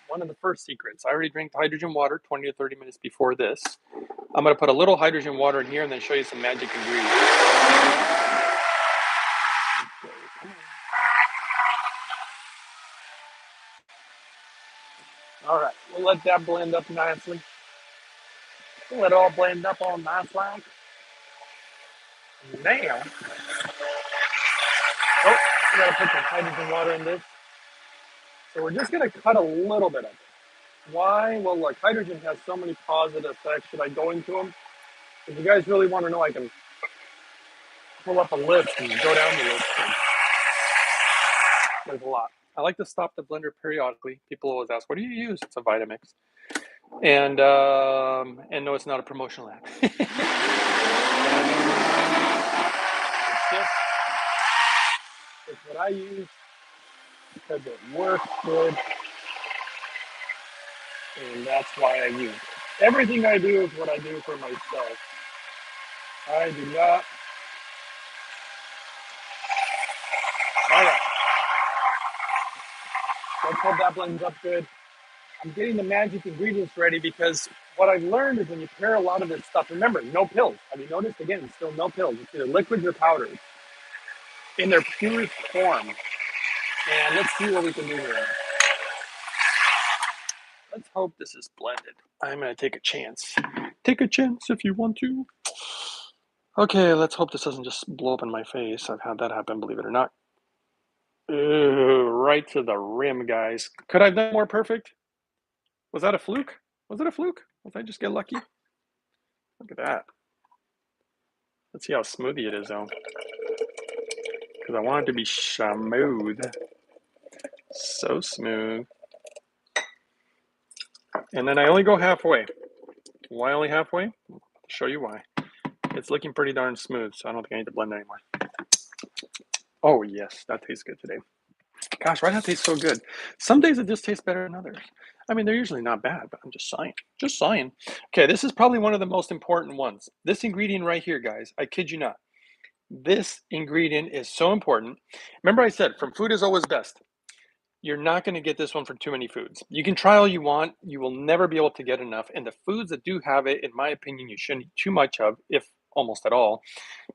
One of the first secrets. I already drank hydrogen water 20 to 30 minutes before this. I'm going to put a little hydrogen water in here and then show you some magic ingredients. All right, we'll let that blend up nicely. We'll let it all blend up all nice like. Now, oh, we got to put some hydrogen water in this. So we're just going to cut a little bit of it. Why? Well, look, hydrogen has so many positive effects. Should I go into them? If you guys really want to know, I can pull up a list and go down the list. There's a lot. I like to stop the blender periodically. People always ask, "What do you use?" It's a Vitamix, and no, it's not a promotional ad. It's just it's what I use because it works good, and that's why I use it. Everything I do is what I do for myself. I do not. All right, let's hope that blends up good. I'm getting the magic ingredients ready because what I've learned is when you pair a lot of this stuff, remember, no pills. Have you noticed? Again, still no pills. It's either liquids or powders in their purest form. And let's see what we can do here. Let's hope this is blended. I'm going to take a chance. Take a chance if you want to. Okay, let's hope this doesn't just blow up in my face. I've had that happen, believe it or not. Ooh, right to the rim, guys. Could I have done more perfect? Was that a fluke? Was it a fluke? Did I just get lucky? Look at that. Let's see how smoothie it is, though. Because I want it to be smooth. So smooth. And then I only go halfway. Why only halfway? I'll show you why. It's looking pretty darn smooth, so I don't think I need to blend anymore. Oh, yes, that tastes good today. Gosh, why does that taste so good? Some days it just tastes better than others. I mean, they're usually not bad, but I'm just saying. Just saying. Okay, this is probably one of the most important ones. This ingredient right here, guys, I kid you not. This ingredient is so important. Remember I said, from food is always best. You're not going to get this one from too many foods. You can try all you want. You will never be able to get enough. And the foods that do have it, in my opinion, you shouldn't eat too much of, if almost at all,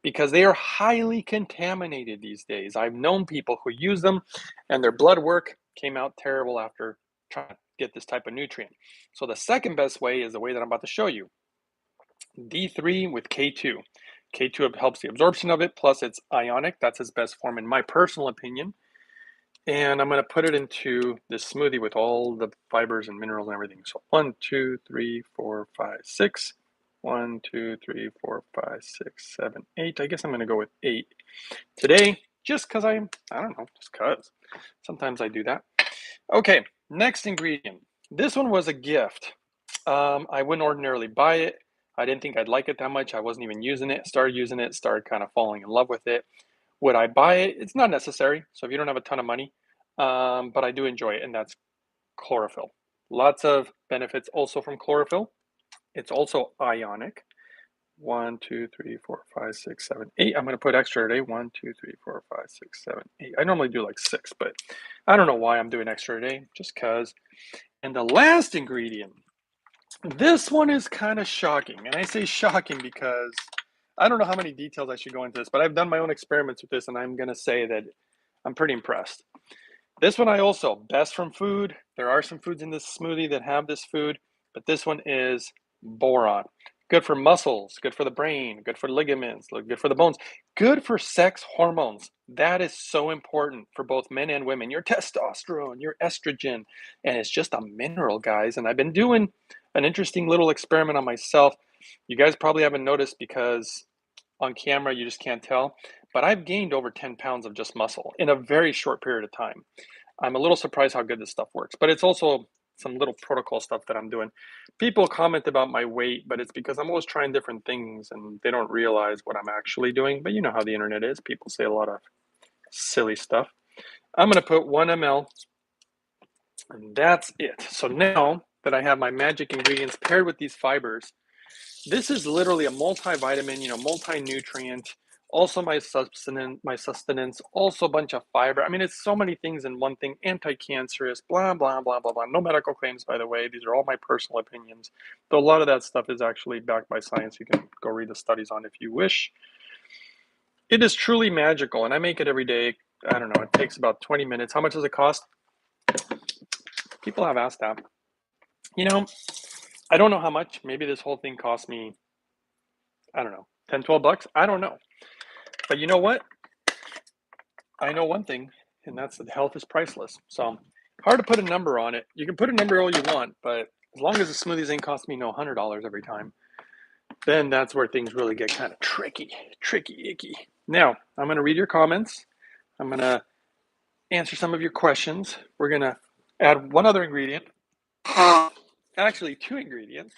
because they are highly contaminated these days. I've known people who use them and their blood work came out terrible after trying to get this type of nutrient. So the second best way is the way that I'm about to show you. D3 with K2. K2 helps the absorption of it, plus it's ionic. That's its best form in my personal opinion. And I'm going to put it into this smoothie with all the fibers and minerals and everything. So 1, 2, 3, 4, 5, 6. 1, 2, 3, 4, 5, 6, 7, 8. I guess I'm going to go with 8 today, just because I don't know, just because. Sometimes I do that. Okay, next ingredient. This one was a gift. I wouldn't ordinarily buy it. I didn't think I'd like it that much. I wasn't even using it. Started using it, started kind of falling in love with it. Would I buy it? It's not necessary. So if you don't have a ton of money, but I do enjoy it, and that's chlorophyll. Lots of benefits also from chlorophyll. It's also ionic. 1, 2, 3, 4, 5, 6, 7, 8. I'm going to put extra today. 1, 2, 3, 4, 5, 6, 7, 8. I normally do like 6, but I don't know why I'm doing extra today, just because. And the last ingredient, this one is kind of shocking. And I say shocking because I don't know how many details I should go into this, but I've done my own experiments with this, and I'm going to say that I'm pretty impressed. This one I also, best from food. There are some foods in this smoothie that have this food, but this one is boron. Good for muscles, good for the brain, good for ligaments, good for the bones, good for sex hormones. That is so important for both men and women. Your testosterone, your estrogen, and it's just a mineral, guys. And I've been doing an interesting little experiment on myself. You guys probably haven't noticed because on camera you just can't tell, but I've gained over 10 pounds of just muscle in a very short period of time. I'm a little surprised how good this stuff works, but it's also some little protocol stuff that I'm doing. People comment about my weight, but it's because I'm always trying different things and they don't realize what I'm actually doing. But you know how the internet is. People say a lot of silly stuff. I'm going to put 1 ml, and that's it. So now that I have my magic ingredients paired with these fibers, This is literally a multivitamin, multi-nutrient, also my sustenance, also a bunch of fiber. I mean, it's so many things in one thing, anti-cancerous, blah, blah, blah, blah, blah. No medical claims, by the way. These are all my personal opinions. Though a lot of that stuff is actually backed by science. You can go read the studies on if you wish. It is truly magical, and I make it every day. I don't know, it takes about 20 minutes. How much does it cost? People have asked that. I don't know how much. Maybe this whole thing cost me, I don't know, 10, 12 bucks. I don't know. But you know what? I know one thing, and that's that health is priceless. So hard to put a number on it. You can put a number all you want, but as long as the smoothies ain't cost me no $100 every time, then that's where things really get kind of tricky, icky. Now, I'm going to read your comments. I'm going to answer some of your questions. We're going to add one other ingredient, actually 2 ingredients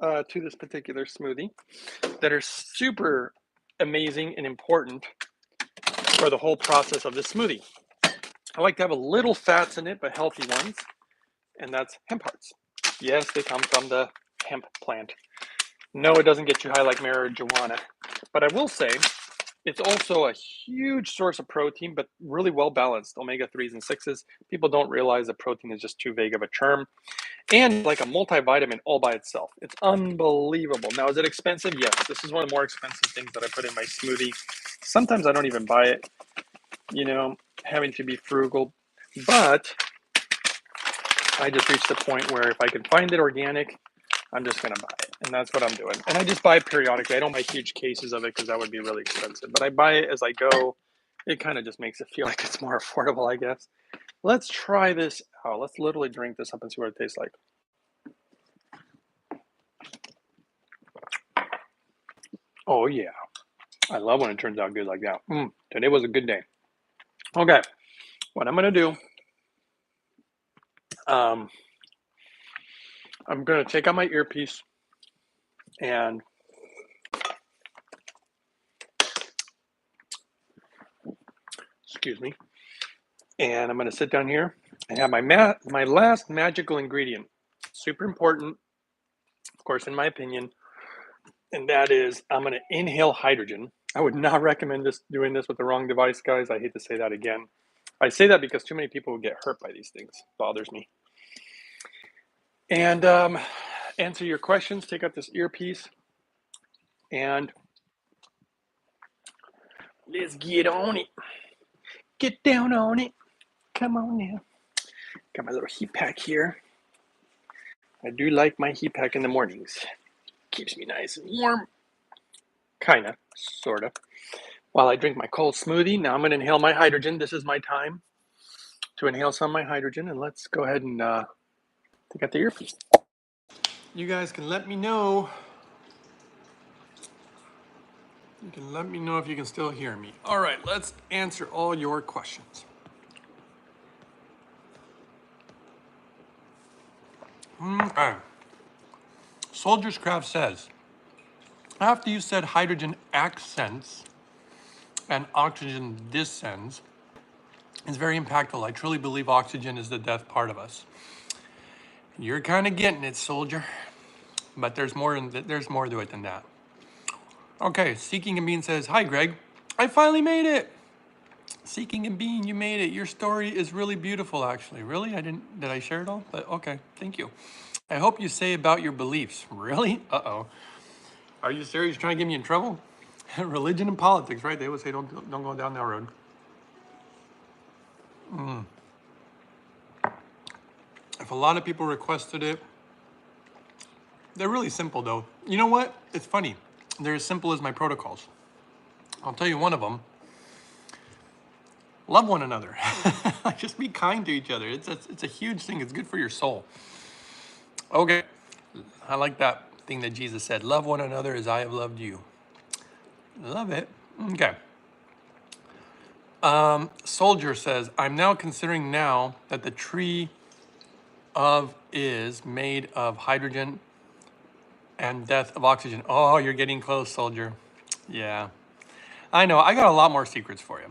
to this particular smoothie that are super amazing and important for the whole process of this smoothie. I like to have a little fats in it, but healthy ones, and that's hemp hearts. Yes, they come from the hemp plant. No, it doesn't get you high like marijuana, but I will say it's also a huge source of protein, but really well balanced, omega-3s and 6s. People don't realize that protein is just too vague of a term. And like a multivitamin all by itself. It's unbelievable. Now, is it expensive? Yes. This is one of the more expensive things that I put in my smoothie. Sometimes I don't even buy it, having to be frugal. But I just reached the point where if I can find it organic, I'm just going to buy it. And that's what I'm doing. And I just buy it periodically. I don't buy huge cases of it because that would be really expensive. But I buy it as I go. It kind of just makes it feel like it's more affordable, I guess. Let's try this out. Let's literally drink this up and see what it tastes like. Oh, yeah. I love when it turns out good like that. Today was a good day. Okay. What I'm going to do, I'm going to take out my earpiece and excuse me. And I'm going to sit down here and have my last magical ingredient. Super important, of course, in my opinion. And that is I'm going to inhale hydrogen. I would not recommend doing this with the wrong device, guys. I hate to say that again. I say that because too many people will get hurt by these things. It bothers me. And answer your questions. Take out this earpiece. And let's get on it. Get down on it. Come on now. Got my little heat pack here. I do like my heat pack in the mornings. Keeps me nice and warm. Kinda, sorta. While I drink my cold smoothie, now I'm going to inhale my hydrogen. This is my time to inhale some of my hydrogen. And let's go ahead and take out the earpiece. You guys can let me know. You can let me know if you can still hear me. All right, let's answer all your questions. Okay. Soldier's Craft says, after you said hydrogen accents and oxygen descends, it's very impactful. I truly believe oxygen is the death part of us. You're kind of getting it, soldier, but there's more to it than that. Okay, Seeking and Bean says, hi, Greg. I finally made it. Seeking and Bean, you made it. Your story is really beautiful, actually. Really? Did I share it all? But okay, thank you. I hope you say about your beliefs. Really? Uh-oh. Are you serious? You're trying to get me in trouble? Religion and politics, right? They would say don't go down that road. If a lot of people requested it, they're really simple, though. You know what? It's funny. They're as simple as my protocols. I'll tell you one of them. Love one another. Just be kind to each other. It's a huge thing. It's good for your soul. Okay. I like that thing that Jesus said. Love one another as I have loved you. Love it. Okay. Soldier says, I'm now considering now that the tree of is made of hydrogen and death of oxygen. Oh, you're getting close, soldier. Yeah. I know. I got a lot more secrets for you.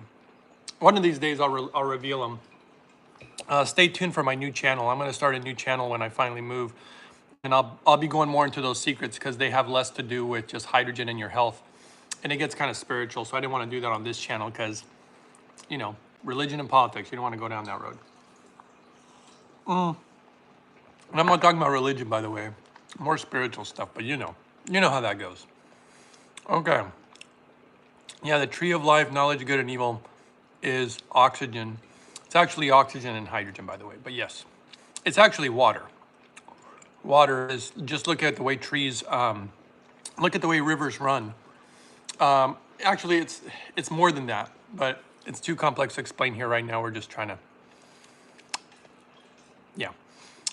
One of these days, I'll reveal them. Stay tuned for my new channel. I'm going to start a new channel when I finally move. And I'll be going more into those secrets because they have less to do with just hydrogen in your health. And it gets kind of spiritual. So I didn't want to do that on this channel because, you know, religion and politics, you don't want to go down that road. And I'm not talking about religion, by the way. More spiritual stuff, but you know how that goes. Okay. Yeah, the tree of life, knowledge, good and evil is oxygen. It's actually oxygen and hydrogen, by the way, but yes. It's actually water. Water is, just look at the way trees, look at the way rivers run. Actually, it's more than that, but it's too complex to explain here right now. We're just trying to, yeah.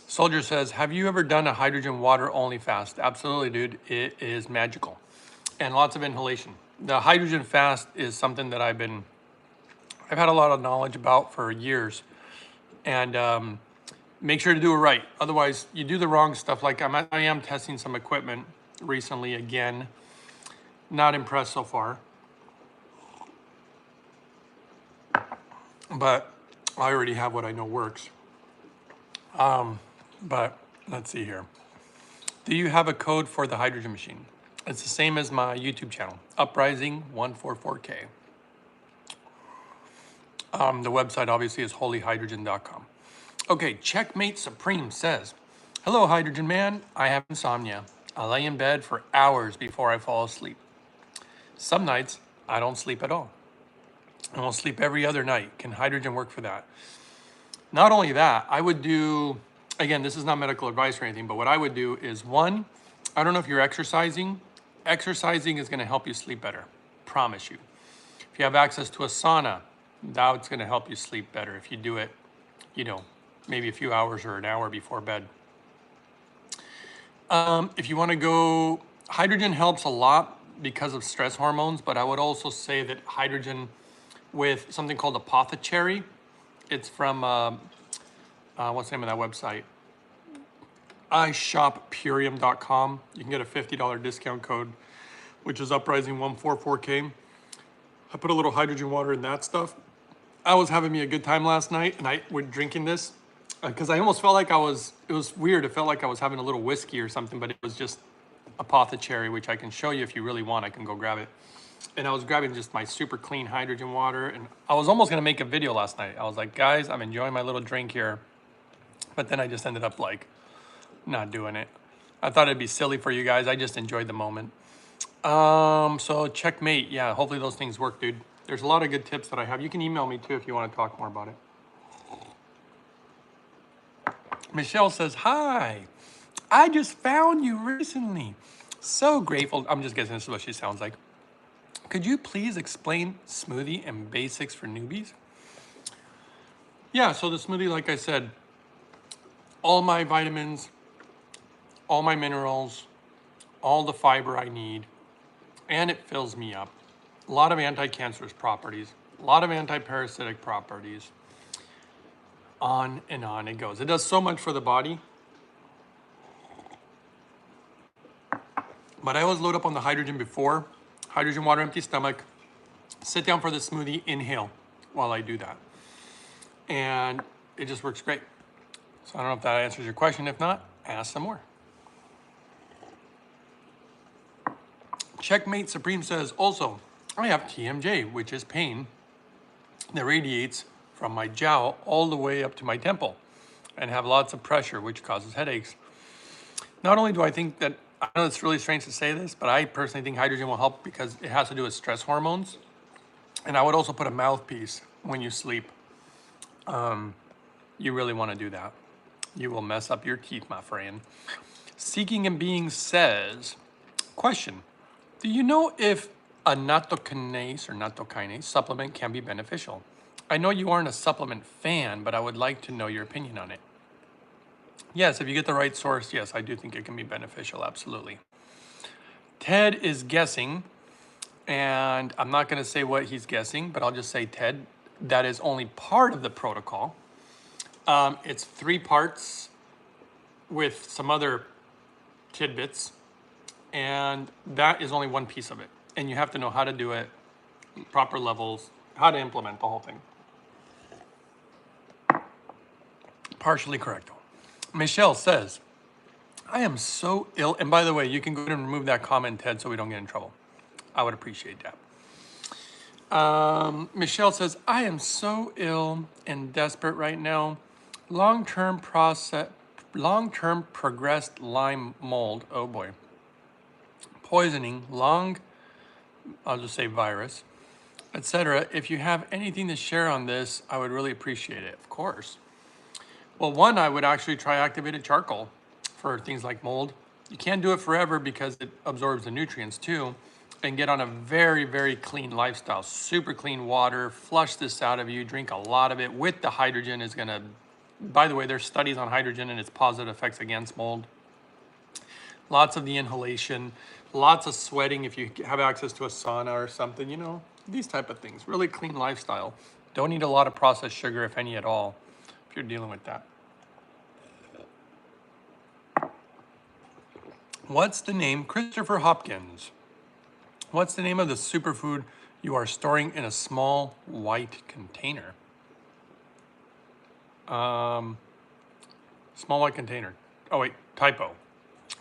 Soldier says, have you ever done a hydrogen water only fast? Absolutely, dude. It is magical. And lots of inhalation. The hydrogen fast is something that I've had a lot of knowledge about for years. And make sure to do it right. Otherwise, you do the wrong stuff. Like I am testing some equipment recently again. Not impressed so far. But I already have what I know works. But let's see here. Do you have a code for the hydrogen machine? It's the same as my YouTube channel, Uprising144K. The website obviously is holyhydrogen.com. Okay, Checkmate Supreme says, hello, Hydrogen Man. I have insomnia. I lay in bed for hours before I fall asleep. Some nights, I don't sleep at all. I will sleep every other night. Can hydrogen work for that? Not only that, I would do, again, this is not medical advice or anything, but what I would do is, one, I don't know if you're exercising. Exercising is going to help you sleep better. Promise you. If you have access to a sauna, that's going to help you sleep better if you do it, you know, maybe a few hours or an hour before bed. If you want to go, hydrogen helps a lot because of stress hormones, but I would also say that hydrogen with something called apothecary, it's from, what's the name of that website? iShopPurium.com. You can get a $50 discount code, which is Uprising144K. I put a little hydrogen water in that stuff. I was having me a good time last night, and we're drinking this because I almost felt like it was weird. It felt like I was having a little whiskey or something, but it was just apothecary, which I can show you if you really want. I can go grab it. And I was grabbing just my super clean hydrogen water, and I was almost gonna make a video last night. I was like, guys, I'm enjoying my little drink here. But then I just ended up like not doing it. I thought it'd be silly for you guys. I just enjoyed the moment. So Checkmate, yeah, hopefully those things work, dude. There's a lot of good tips that I have. You can email me too if you want to talk more about it. Michelle says, hi, I just found you recently. So grateful. I'm just guessing this is what she sounds like. Could you please explain smoothie and basics for newbies? Yeah, so the smoothie, like I said, all my vitamins, all my minerals, all the fiber I need, and it fills me up. A lot of anti-cancerous properties, a lot of anti-parasitic properties. On and on it goes. It does so much for the body. But I always load up on the hydrogen before. Hydrogen water, empty stomach. Sit down for the smoothie, inhale while I do that. And it just works great. So I don't know if that answers your question. If not, ask some more. Checkmate Supreme says, also, I have TMJ, which is pain that radiates from my jowl all the way up to my temple and have lots of pressure, which causes headaches. Not only do I think that, I know it's really strange to say this, but I personally think hydrogen will help because it has to do with stress hormones. And I would also put a mouthpiece when you sleep. You really want to do that. You will mess up your teeth, my friend. Seeking and Being says, question, do you know if a nattokinase supplement can be beneficial? I know you aren't a supplement fan, but I would like to know your opinion on it. Yes, if you get the right source, yes, I do think it can be beneficial, absolutely. Ted is guessing, and I'm not going to say what he's guessing, but I'll just say, Ted, that is only part of the protocol. It's 3 parts with some other tidbits, and that is only one piece of it. And you have to know how to do it, proper levels, how to implement the whole thing. Partially correct. Michelle says, I am so ill. And by the way, you can go ahead and remove that comment, Ted, so we don't get in trouble. I would appreciate that. Michelle says, I am so ill and desperate right now. Long-term progressed Lyme mold. Oh boy. Poisoning, I'll just say virus, etc. If you have anything to share on this, I would really appreciate it. Of course. Well, one, I would actually try activated charcoal for things like mold. You can't do it forever because it absorbs the nutrients too. And get on a very, very clean lifestyle. Super clean water, flush this out of you, drink a lot of it with the hydrogen is gonna, by the way, there's studies on hydrogen and its positive effects against mold. Lots of the inhalation, lots of sweating if you have access to a sauna or something, you know, these type of things. Really clean lifestyle. Don't eat a lot of processed sugar, if any at all, if you're dealing with that. What's the name? Christopher Hopkins. What's the name of the superfood you are storing in a small white container? Small white container. Oh wait, typo.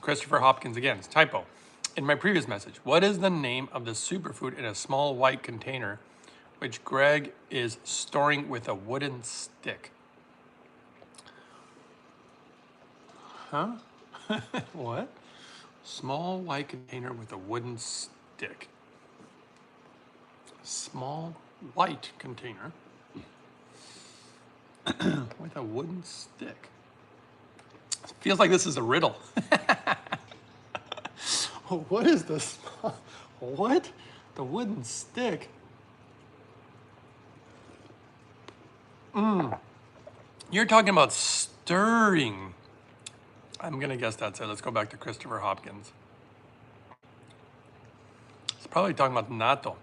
Christopher Hopkins again, it's typo. In my previous message, what is the name of the superfood in a small white container which Greg is storing with a wooden stick? Huh? What? Small white container with a wooden stick. Small white container with a wooden stick. It feels like this is a riddle. What is this? What? The wooden stick? You're talking about stirring. I'm gonna guess that's it. Let's go back to Christopher Hopkins. He's probably talking about natto.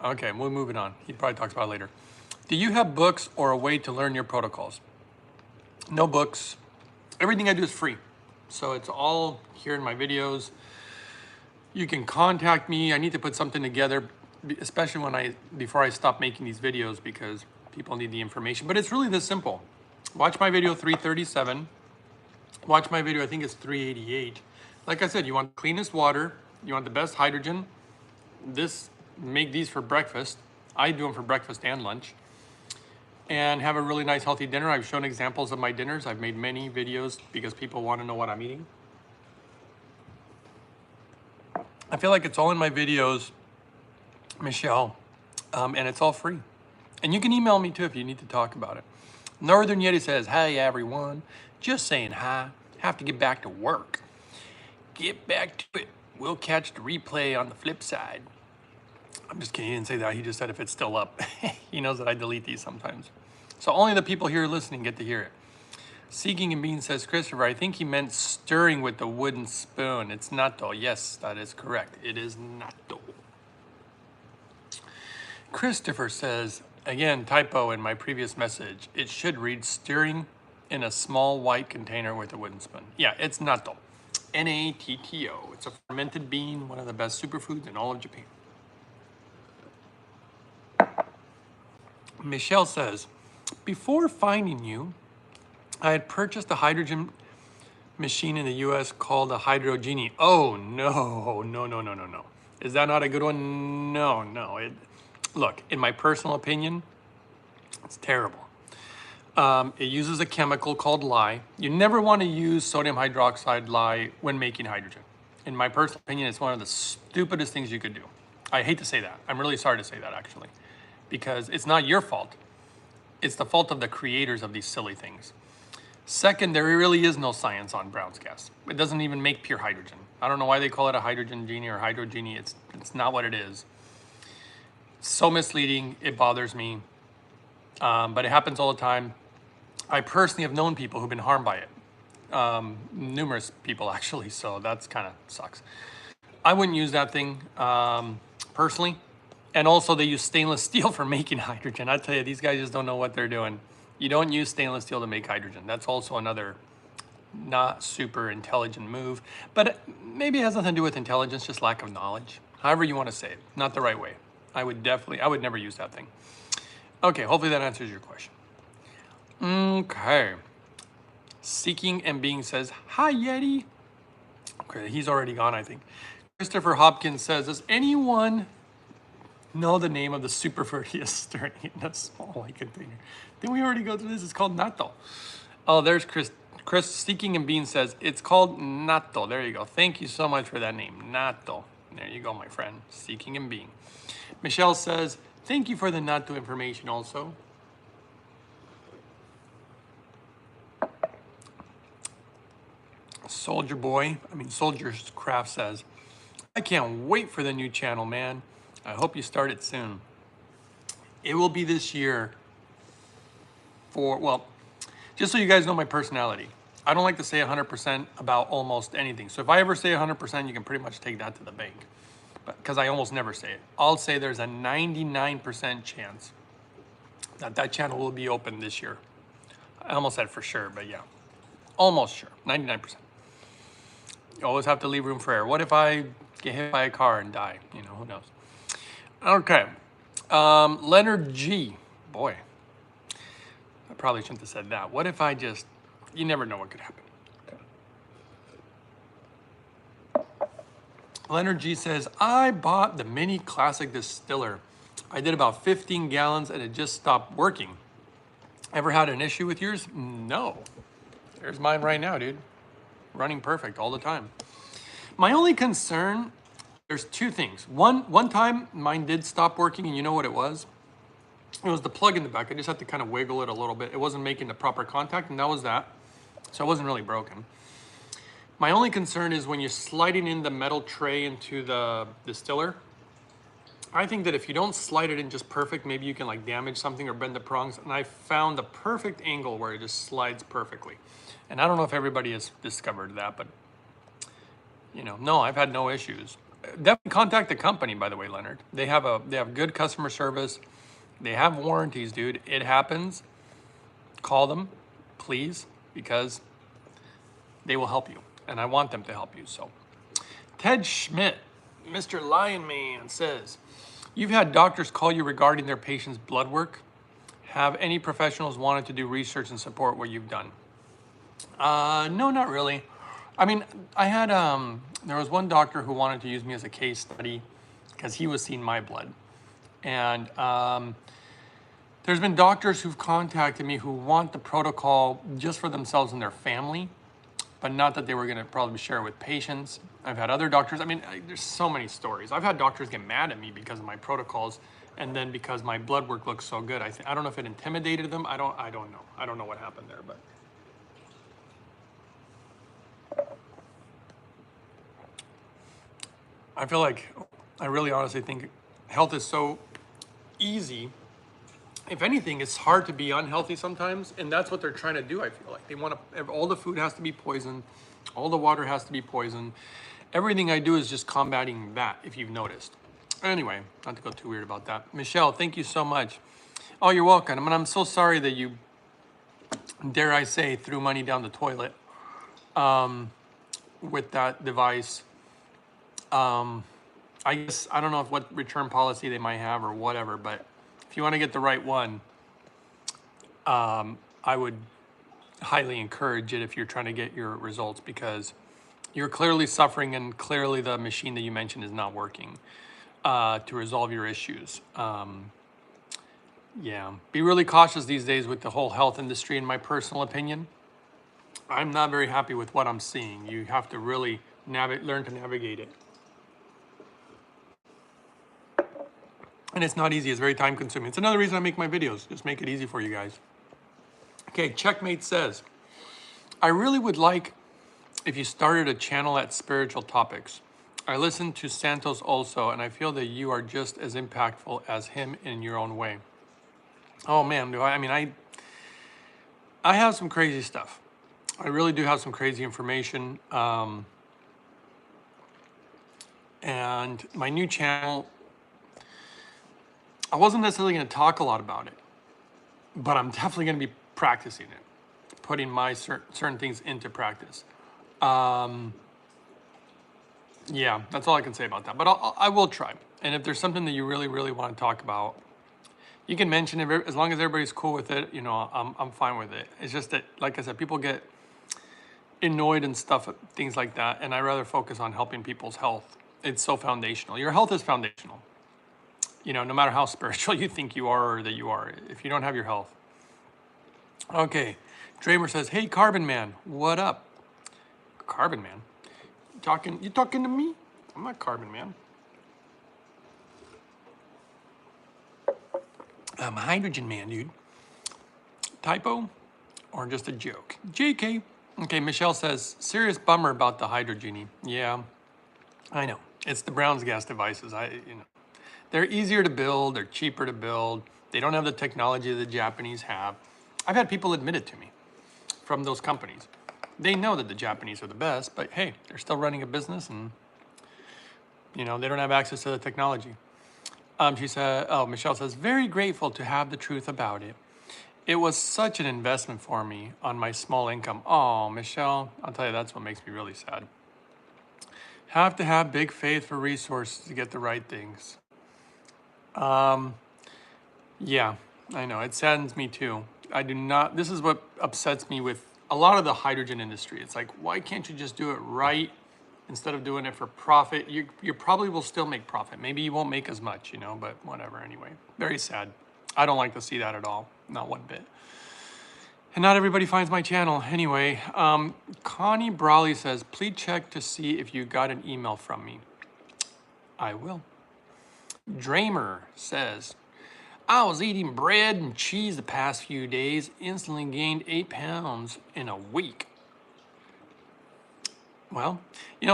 Okay, we'll move it on. He probably talks about it later. Do you have books or a way to learn your protocols? No books. Everything I do is free. So it's all here in my videos. You can contact me. I need to put something together, especially before I stop making these videos because people need the information. But it's really this simple. Watch my video 337. Watch my video, I think it's 388. Like I said, you want the cleanest water. You want the best hydrogen. Make these for breakfast. I do them for breakfast and lunch. And have a really nice healthy dinner. I've shown examples of my dinners. I've made many videos because people want to know what I'm eating. I feel like it's all in my videos, Michelle, and it's all free. And you can email me too if you need to talk about it. Northern Yeti says, hey everyone, just saying hi. Have to get back to work. Get back to it. We'll catch the replay on the flip side. I'm just kidding, he didn't say that. He just said if it's still up. He knows that I delete these sometimes. So only the people here listening get to hear it. Seeking and Bean says, Christopher, I think he meant stirring with the wooden spoon. It's natto. Yes, that is correct. It is natto. Christopher says, again, typo in my previous message. It should read stirring in a small white container with a wooden spoon. Yeah, it's natto. N-A-T-T-O. It's a fermented bean, one of the best superfoods in all of Japan. Michelle says, before finding you, I had purchased a hydrogen machine in the US called a Hydrogenie. Oh, no. Is that not a good one? No. Look, in my personal opinion, it's terrible. It uses a chemical called lye. You never want to use sodium hydroxide lye when making hydrogen. In my personal opinion, it's one of the stupidest things you could do. I hate to say that. I'm really sorry to say that, actually, because it's not your fault. It's the fault of the creators of these silly things. Second, there really is no science on Brown's gas. It doesn't even make pure hydrogen. I don't know why they call it a hydrogen genie or hydrogenie. It's not what it is. It's so misleading, it bothers me. But it happens all the time. I personally have known people who've been harmed by it. Numerous people actually, so that's kind of sucks. I wouldn't use that thing personally. And also they use stainless steel for making hydrogen. I tell you, these guys just don't know what they're doing. You don't use stainless steel to make hydrogen. That's also another not super intelligent move, but maybe it has nothing to do with intelligence, just lack of knowledge. However you want to say it, not the right way. I would never use that thing. Okay, hopefully that answers your question. Okay. Seeking and Being says, hi, Yeti. Okay, he's already gone, I think. Christopher Hopkins says, does anyone know the name of the super fruity stirring in a small white container? Didn't we already go through this? It's called natto. Oh, there's Chris. Chris Seeking and Bean says, it's called natto. There you go. Thank you so much for that name, natto. There you go, my friend. Seeking and Being. Michelle says, thank you for the natto information also. Soldier's Craft says, I can't wait for the new channel, man. I hope you start it soon. It will be this year well, just so you guys know my personality. I don't like to say 100% about almost anything. So if I ever say 100%, you can pretty much take that to the bank. Because I almost never say it. I'll say there's a 99% chance that that channel will be open this year. I almost said for sure, but yeah. Almost sure, 99%. You always have to leave room for error. What if I get hit by a car and die? You know, who knows? Okay. Leonard G. Boy, I probably shouldn't have said that. What if I just, you never know what could happen. Okay. Leonard G says, I bought the mini classic distiller. I did about 15 gallons and it just stopped working. Ever had an issue with yours? No. There's mine right now, dude. Running perfect all the time. My only concern, there's two things. One time mine did stop working, and you know what it was? It was the plug in the back. I just had to kind of wiggle it a little bit. It wasn't making the proper contact, and that was that. So it wasn't really broken. My only concern is when you're sliding in the metal tray into the distiller, I think that if you don't slide it in just perfect, maybe you can like damage something or bend the prongs. And I found the perfect angle where it just slides perfectly. And I don't know if everybody has discovered that, but you know, no, I've had no issues. Definitely contact the company, by the way, Leonard. They have good customer service. They have warranties, dude. It happens. Call them, please, because they will help you. And I want them to help you. So Ted Schmidt, Mr. Lion Man, says, you've had doctors call you regarding their patients' blood work. Have any professionals wanted to do research and support what you've done? No, not really. I mean, I had, there was one doctor who wanted to use me as a case study because he was seeing my blood. And there's been doctors who've contacted me who want the protocol just for themselves and their family, but not that they were going to probably share it with patients. I've had other doctors, I mean, there's so many stories. I've had doctors get mad at me because of my protocols, and then because my blood work looks so good. I don't know if it intimidated them. I don't know. I don't know what happened there, but. I feel like, I really honestly think health is so easy. If anything, it's hard to be unhealthy sometimes, and that's what they're trying to do, I feel like. They want to, all the food has to be poisoned, all the water has to be poisoned. Everything I do is just combating that, if you've noticed. Anyway, not to go too weird about that. Michelle, thank you so much. Oh, you're welcome. I mean, I'm so sorry that you, dare I say, threw money down the toilet with that device. I guess, I don't know what return policy they might have or whatever, but if you want to get the right one, I would highly encourage it if you're trying to get your results, because you're clearly suffering and clearly the machine that you mentioned is not working to resolve your issues. Yeah, be really cautious these days with the whole health industry, in my personal opinion. I'm not very happy with what I'm seeing. You have to really learn to navigate it. And it's not easy, it's very time consuming. It's another reason I make my videos, just make it easy for you guys. Okay, Checkmate says, I really would like if you started a channel at spiritual topics. I listen to Santos also, and I feel that you are just as impactful as him in your own way. Oh man, do I? I mean, I have some crazy stuff. I really do have some crazy information. And my new channel, I wasn't necessarily going to talk a lot about it, but I'm definitely going to be practicing it, putting my certain things into practice. Yeah, that's all I can say about that, but I will try. And if there's something that you really, really want to talk about, you can mention it. As long as everybody's cool with it, you know, I'm fine with it. It's just that, like I said, people get annoyed and stuff, things like that, and I rather focus on helping people's health. It's so foundational. Your health is foundational. You know, no matter how spiritual you think you are or that you are, if you don't have your health. Okay, Dramer says, "Hey, Carbon Man, what up?" Carbon Man, you talking to me? I'm not Carbon Man. I'm a Hydrogen Man, dude. Typo or just a joke? JK. Okay, Michelle says, "Serious bummer about the Hydrogenie." Yeah, I know. It's the Brown's gas devices. They're easier to build. They're cheaper to build. They don't have the technology the Japanese have. I've had people admit it to me from those companies. They know that the Japanese are the best, but hey, they're still running a business, and they don't have access to the technology. She said, "Oh, Michelle says, very grateful to have the truth about it. It was such an investment for me on my small income." Oh, Michelle, I'll tell you, that's what makes me really sad. Have to have big faith for resources to get the right things. Yeah, I know. It saddens me too. I do not, this is what upsets me with a lot of the hydrogen industry. It's like, why can't you just do it right instead of doing it for profit? You probably will still make profit. Maybe you won't make as much, but whatever anyway. Very sad. I don't like to see that at all. Not one bit. And not everybody finds my channel. Anyway, Connie Brawley says, "Please check to see if you got an email from me." I will. Dramer says, "I was eating bread and cheese the past few days, instantly gained 8 pounds in a week." Well,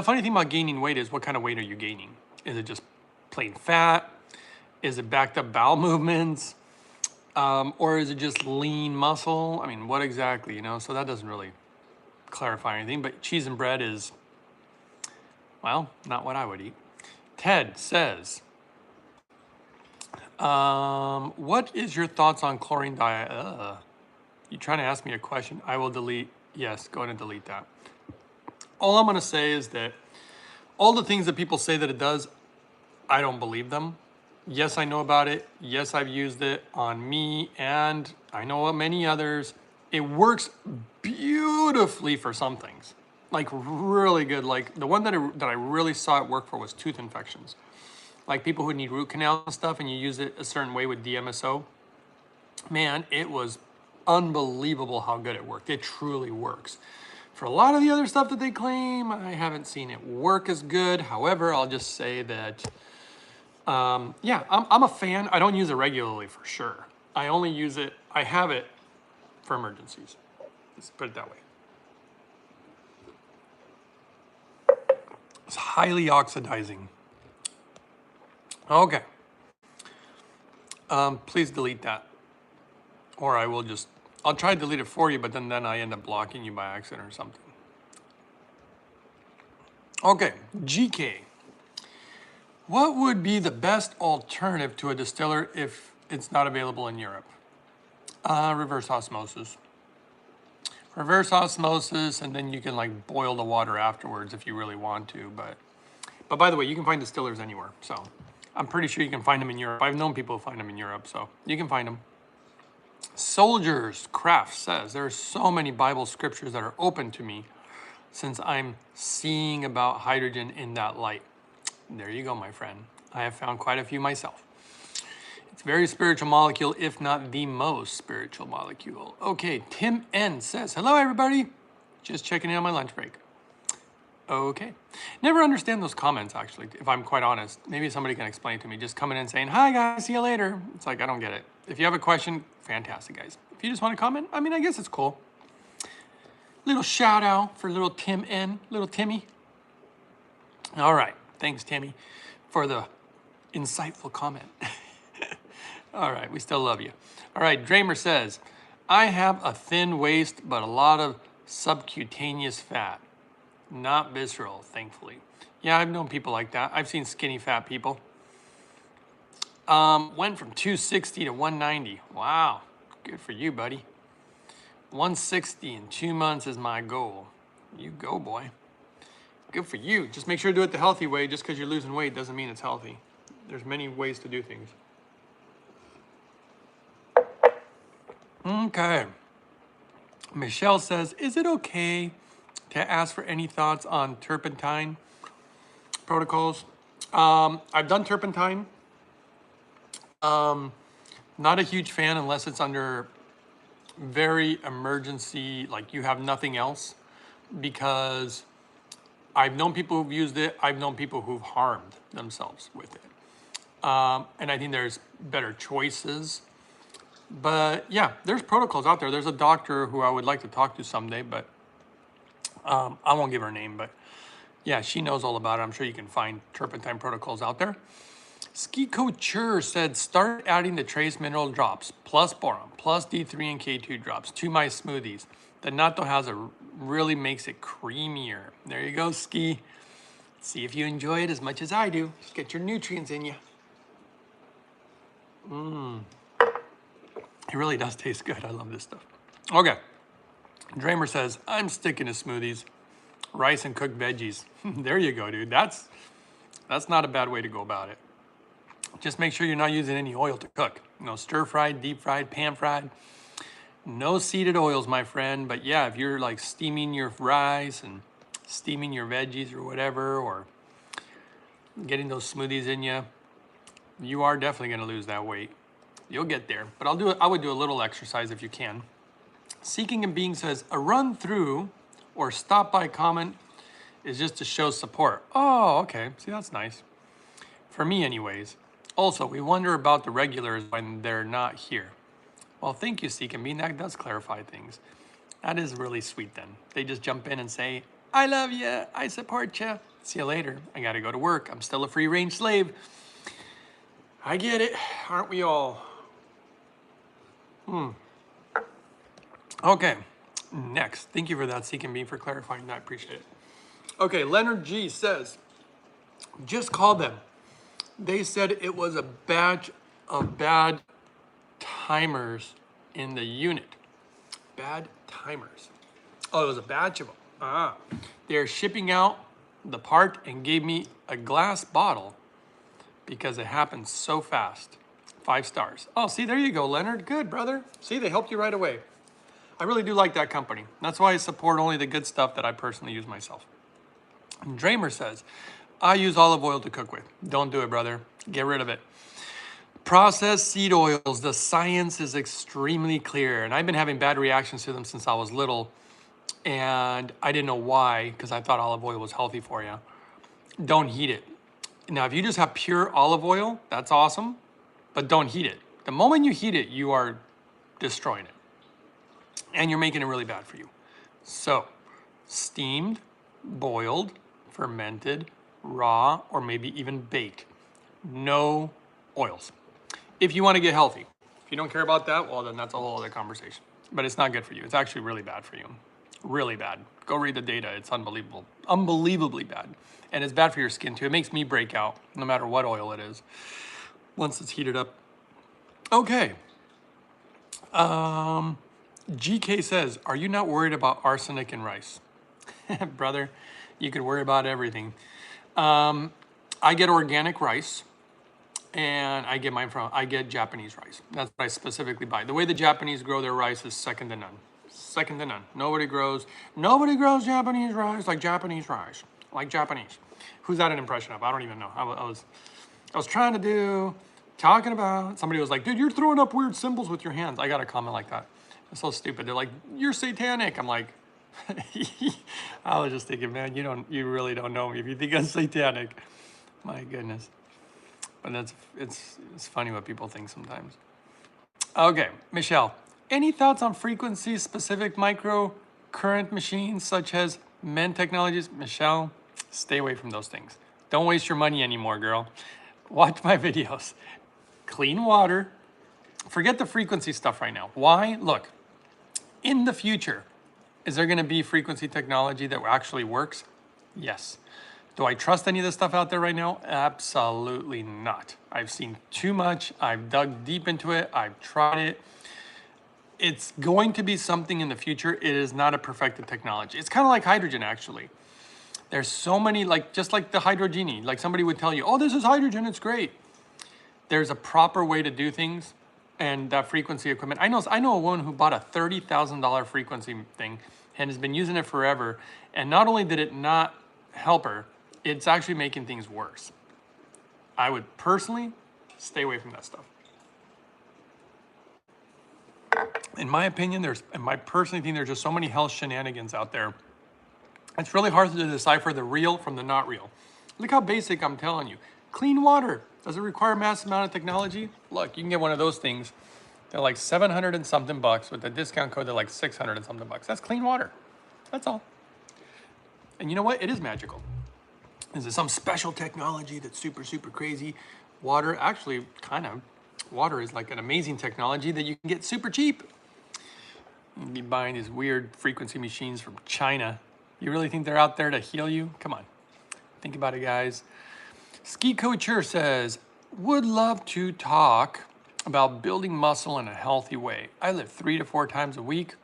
funny thing about gaining weight is what kind of weight are you gaining? Is it just plain fat? Is it backed up bowel movements? Or is it just lean muscle? I mean, what exactly, So that doesn't really clarify anything, but cheese and bread is, well, not what I would eat. Ted says, "What is your thoughts on chlorine diet?" You trying to ask me a question? I will delete. Yes, go ahead and delete that. All I'm going to say is that all the things that people say that it does, I don't believe them. Yes, I know about it. Yes, I've used it on me, and I know many others. It works beautifully for some things, like really good. Like the one that I really saw it work for was tooth infections. Like people who need root canal and stuff, and you use it a certain way with DMSO. Man, it was unbelievable how good it worked. It truly works. For a lot of the other stuff that they claim, I haven't seen it work as good. However, I'll just say that, yeah, I'm a fan. I don't use it regularly for sure. I only use it, I have it for emergencies. Let's put it that way. It's highly oxidizing. Okay. Please delete that. Or I will just, I'll try to delete it for you, but then I end up blocking you by accident or something. Okay, GK. What would be the best alternative to a distiller if it's not available in Europe? Reverse osmosis. Reverse osmosis, and then you can like boil the water afterwards if you really want to. But by the way, you can find distillers anywhere. So I'm pretty sure you can find them in Europe. I've known people who find them in Europe, so you can find them. Soldiers Craft says, "There are so many Bible scriptures that are open to me since I'm seeing about hydrogen in that light." There you go, my friend. I have found quite a few myself. It's a very spiritual molecule, if not the most spiritual molecule. Okay, Tim N says, "Hello, everybody. Just checking in on my lunch break." Okay. Never understand those comments, actually, if I'm quite honest. Maybe somebody can explain to me. Just coming in saying, "Hi, guys, see you later." It's like, I don't get it. If you have a question, fantastic, guys. If you just want to comment, I mean, I guess it's cool. Little shout out for little Tim N, little Timmy. All right. Thanks, Timmy, for the insightful comment. All right, we still love you. All right, Dramer says, "I have a thin waist, but a lot of subcutaneous fat. Not visceral, thankfully." Yeah, I've known people like that. I've seen skinny fat people. Went from 260 to 190. Wow, good for you, buddy. 160 in 2 months is my goal. You go, boy. Good for you. Just make sure to do it the healthy way. Just because you're losing weight doesn't mean it's healthy. There's many ways to do things. Okay. Michelle says, "Is it okay to ask for any thoughts on turpentine protocols. I've done turpentine. Not a huge fan unless it's under very emergency, like you have nothing else, because I've known people who've used it. I've known people who've harmed themselves with it. And I think there's better choices. But yeah, there's protocols out there. There's a doctor who I would like to talk to someday, but I won't give her name, but yeah, she knows all about it. I'm sure you can find turpentine protocols out there. Ski Coacher said, start adding the trace mineral drops, plus boron, plus D3 and K2 drops to my smoothies. The natto has really makes it creamier. There you go, Ski. See if you enjoy it as much as I do. Just get your nutrients in you. It really does taste good. I love this stuff. Okay. Dramer says, I'm sticking to smoothies, rice and cooked veggies. There you go, dude. That's not a bad way to go about it. Just make sure you're not using any oil to cook. No stir-fried, deep-fried, pan-fried. No seeded oils, my friend. But yeah, if you're like steaming your rice and steaming your veggies or whatever, or getting those smoothies in you, you are definitely going to lose that weight. You'll get there. But I would do a little exercise if you can. Seeking and Being says, a run through or stop by comment is just to show support. Oh, okay. See, that's nice. For me anyways. Also, we wonder about the regulars when they're not here. Well, thank you, Seek and Bean. That does clarify things. That is really sweet then. They just jump in and say, I love you. I support you. See you later. I got to go to work. I'm still a free-range slave. I get it. Aren't we all? Okay. Next. Thank you for that, Seek and Bean, for clarifying that. I appreciate it. Okay. Leonard G says, just call them. They said it was a batch of bad timers in the unit. Bad timers. Oh, it was a batch of them. They're shipping out the part and gave me a glass bottle because it happened so fast. 5 stars. Oh, see, there you go, Leonard. Good, brother. See, they helped you right away. I really do like that company. That's why I support only the good stuff that I personally use myself. And Dramer says, I use olive oil to cook with. Don't do it, brother. Get rid of it. Processed seed oils. The science is extremely clear. And I've been having bad reactions to them since I was little. And I didn't know why, because I thought olive oil was healthy for you. Don't heat it. Now, if you just have pure olive oil, that's awesome. But don't heat it. The moment you heat it, you are destroying it. And you're making it really bad for you. So, steamed, boiled, fermented, raw, or maybe even baked. No oils. If you want to get healthy. If you don't care about that, well, then that's a whole other conversation. But it's not good for you. It's actually really bad for you. Really bad. Go read the data. It's unbelievable. Unbelievably bad. And it's bad for your skin too. It makes me break out no matter what oil it is once it's heated up. Okay. GK says, are you not worried about arsenic in rice? Brother, you could worry about everything. I get organic rice, and I get Japanese rice. That's what I specifically buy. The way the Japanese grow their rice is second to none. Second to none. Nobody grows Japanese rice like Japanese rice. Like Japanese. Who's that an impression of? I don't even know. I was talking about, somebody was like, dude, you're throwing up weird symbols with your hands. I got a comment like that. It's so stupid. They're like, you're satanic. I'm like, I was just thinking, man, you really don't know me if you think I'm satanic. My goodness. But it's funny what people think sometimes. Okay, Michelle, any thoughts on frequency-specific microcurrent machines such as MEN technologies? Michelle, stay away from those things. Don't waste your money anymore, girl. Watch my videos. Clean water. Forget the frequency stuff right now. Why? Look, in the future, is there going to be frequency technology that actually works? Yes. Do I trust any of this stuff out there right now? Absolutely not. I've seen too much. I've dug deep into it. I've tried it. It's going to be something in the future. It is not a perfected technology. It's kind of like hydrogen, actually. There's so many, just like the hydrogeny. Like somebody would tell you, oh, this is hydrogen, it's great. There's a proper way to do things, and that frequency equipment. I know a woman who bought a $30,000 frequency thing, and has been using it forever. And not only did it not help her, it's actually making things worse. I would personally stay away from that stuff. In my opinion, I personally think there's just so many health shenanigans out there. It's really hard to decipher the real from the not real. Look how basic I'm telling you. Clean water. Does it require a massive amount of technology? Look, you can get one of those things. They're like 700 and something bucks. With the discount code, they're like 600 and something bucks. That's clean water. That's all. And you know what? It is magical. Is it some special technology that's super, super crazy? Water, actually, kind of. Water is like an amazing technology that you can get super cheap. You'd be buying these weird frequency machines from China. You really think they're out there to heal you? Come on. Think about it, guys. Ski Coacher says, would love to talk about building muscle in a healthy way. I lift 3 to 4 times a week,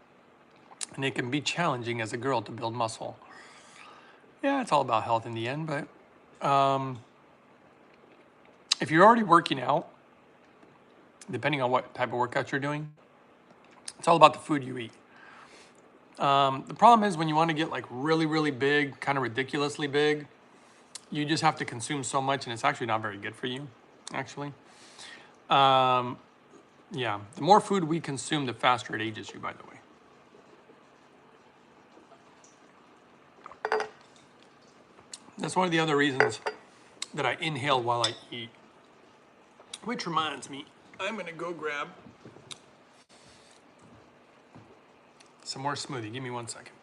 and it can be challenging as a girl to build muscle. Yeah, it's all about health in the end, but if you're already working out, depending on what type of workouts you're doing, it's all about the food you eat. The problem is when you want to get like really, really big, kind of ridiculously big, you just have to consume so much, and it's actually not very good for you, actually. Yeah, the more food we consume, the faster it ages you, by the way. That's one of the other reasons that I inhale while I eat. Which reminds me, I'm gonna go grab some more smoothie. Give me 1 second.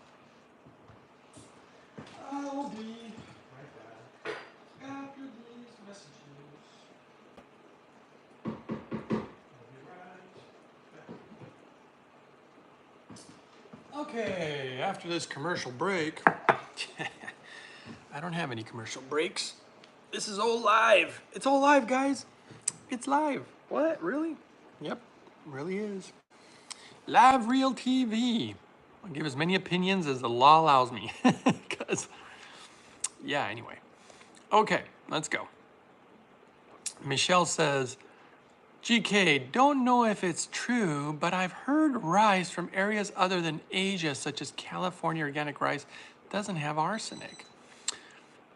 I'll be right back after these messages. I'll be right back. Okay, after this commercial break, I don't have any commercial breaks. This is all live. It's all live, guys. It's live. What? Really? Yep, really is. Live real TV. I'll give as many opinions as the law allows me. Because, yeah, anyway. Okay, let's go. Michelle says, GK, don't know if it's true, but I've heard rice from areas other than Asia, such as California organic rice, doesn't have arsenic.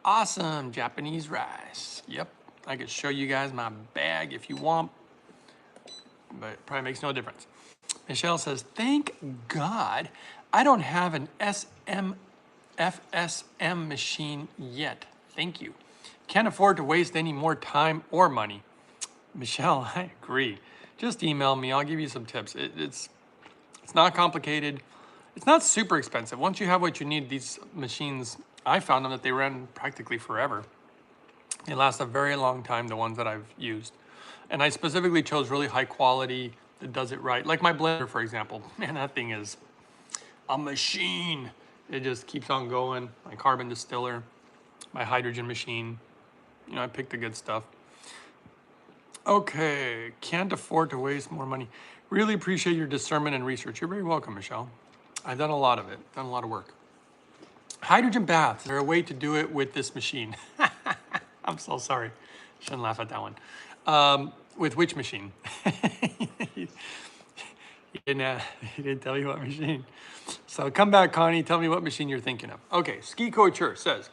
Awesome, Japanese rice. Yep, I could show you guys my bag if you want, but it probably makes no difference. Michelle says, thank God I don't have an FSM machine yet. Thank you. Can't afford to waste any more time or money. Michelle, I agree. Just email me. I'll give you some tips. It's not complicated. It's not super expensive. Once you have what you need, these machines, I found them that they ran practically forever. They last a very long time, the ones that I've used. And I specifically chose really high quality that does it right. Like my blender, for example. Man, that thing is a machine. It just keeps on going. My carbon distiller, my hydrogen machine. You know, I picked the good stuff. Okay, can't afford to waste more money. Really appreciate your discernment and research. You're very welcome, Michelle. I've done a lot of it, done a lot of work. Hydrogen baths, is there a way to do it with this machine? I'm so sorry. Shouldn't laugh at that one. With which machine? he didn't tell you what machine. So come back, Connie, tell me what machine you're thinking of. Okay, Ski Coacher says,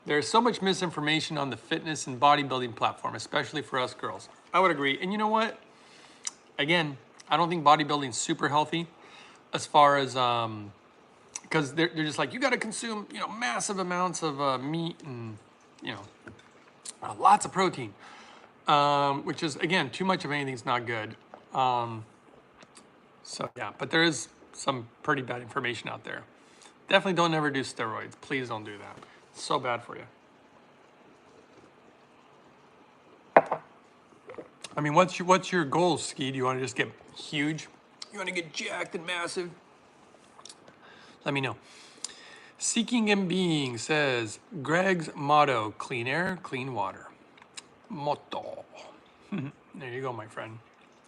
there's so much misinformation on the fitness and bodybuilding platform, especially for us girls. I would agree. And you know what? Again, I don't think bodybuilding is super healthy as far as, because they're just like, you got to consume, you know, massive amounts of meat and, you know, lots of protein, which is, again, too much of anything is not good. So yeah, but there is some pretty bad information out there. Definitely don't ever do steroids. Please don't do that. It's so bad for you. I mean, what's your goal, Ski? Do you want to just get huge? You want to get jacked and massive? Let me know. Seeking and Being says, Greg's motto, clean air, clean water. Motto. There you go, my friend.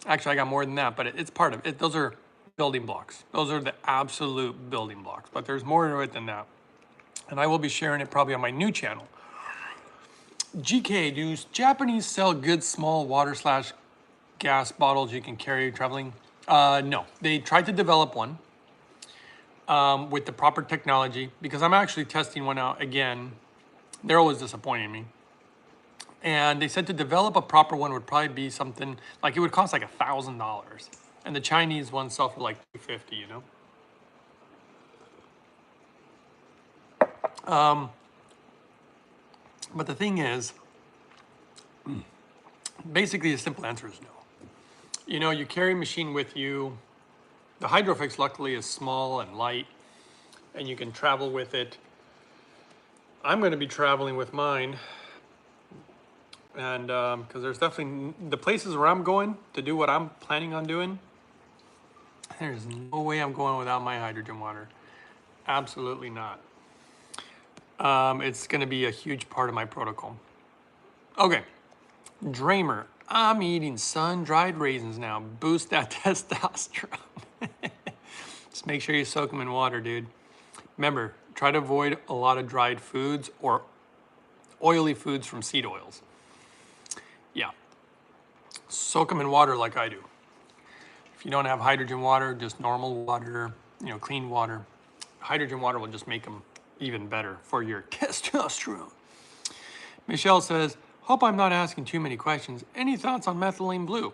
Actually, I got more than that, but it's part of it. Those are building blocks. Those are the absolute building blocks, but there's more to it than that. And I will be sharing it probably on my new channel. GK, do Japanese sell good small water/gas bottles you can carry traveling? No, they tried to develop one. with the proper technology, because I'm actually testing one out again. They're always disappointing me. And they said to develop a proper one would probably be something like it would cost like $1,000, and the Chinese ones sell for like $250. You know. But the thing is, basically the simple answer is no. You know, you carry a machine with you. The Hydrofix luckily is small and light, and you can travel with it. I'm going to be traveling with mine, and because there's definitely the places where I'm going to do what I'm planning on doing, there's no way I'm going without my hydrogen water. Absolutely not. It's going to be a huge part of my protocol. Okay, Dramer, I'm eating sun-dried raisins now. Boost that testosterone. Just make sure you soak them in water, dude. Remember, try to avoid a lot of dried foods or oily foods from seed oils. Yeah, soak them in water like I do. If you don't have hydrogen water, just normal water, you know, clean water. Hydrogen water will just make them even better for your testosterone. Michelle says, hope I'm not asking too many questions. Any thoughts on methylene blue?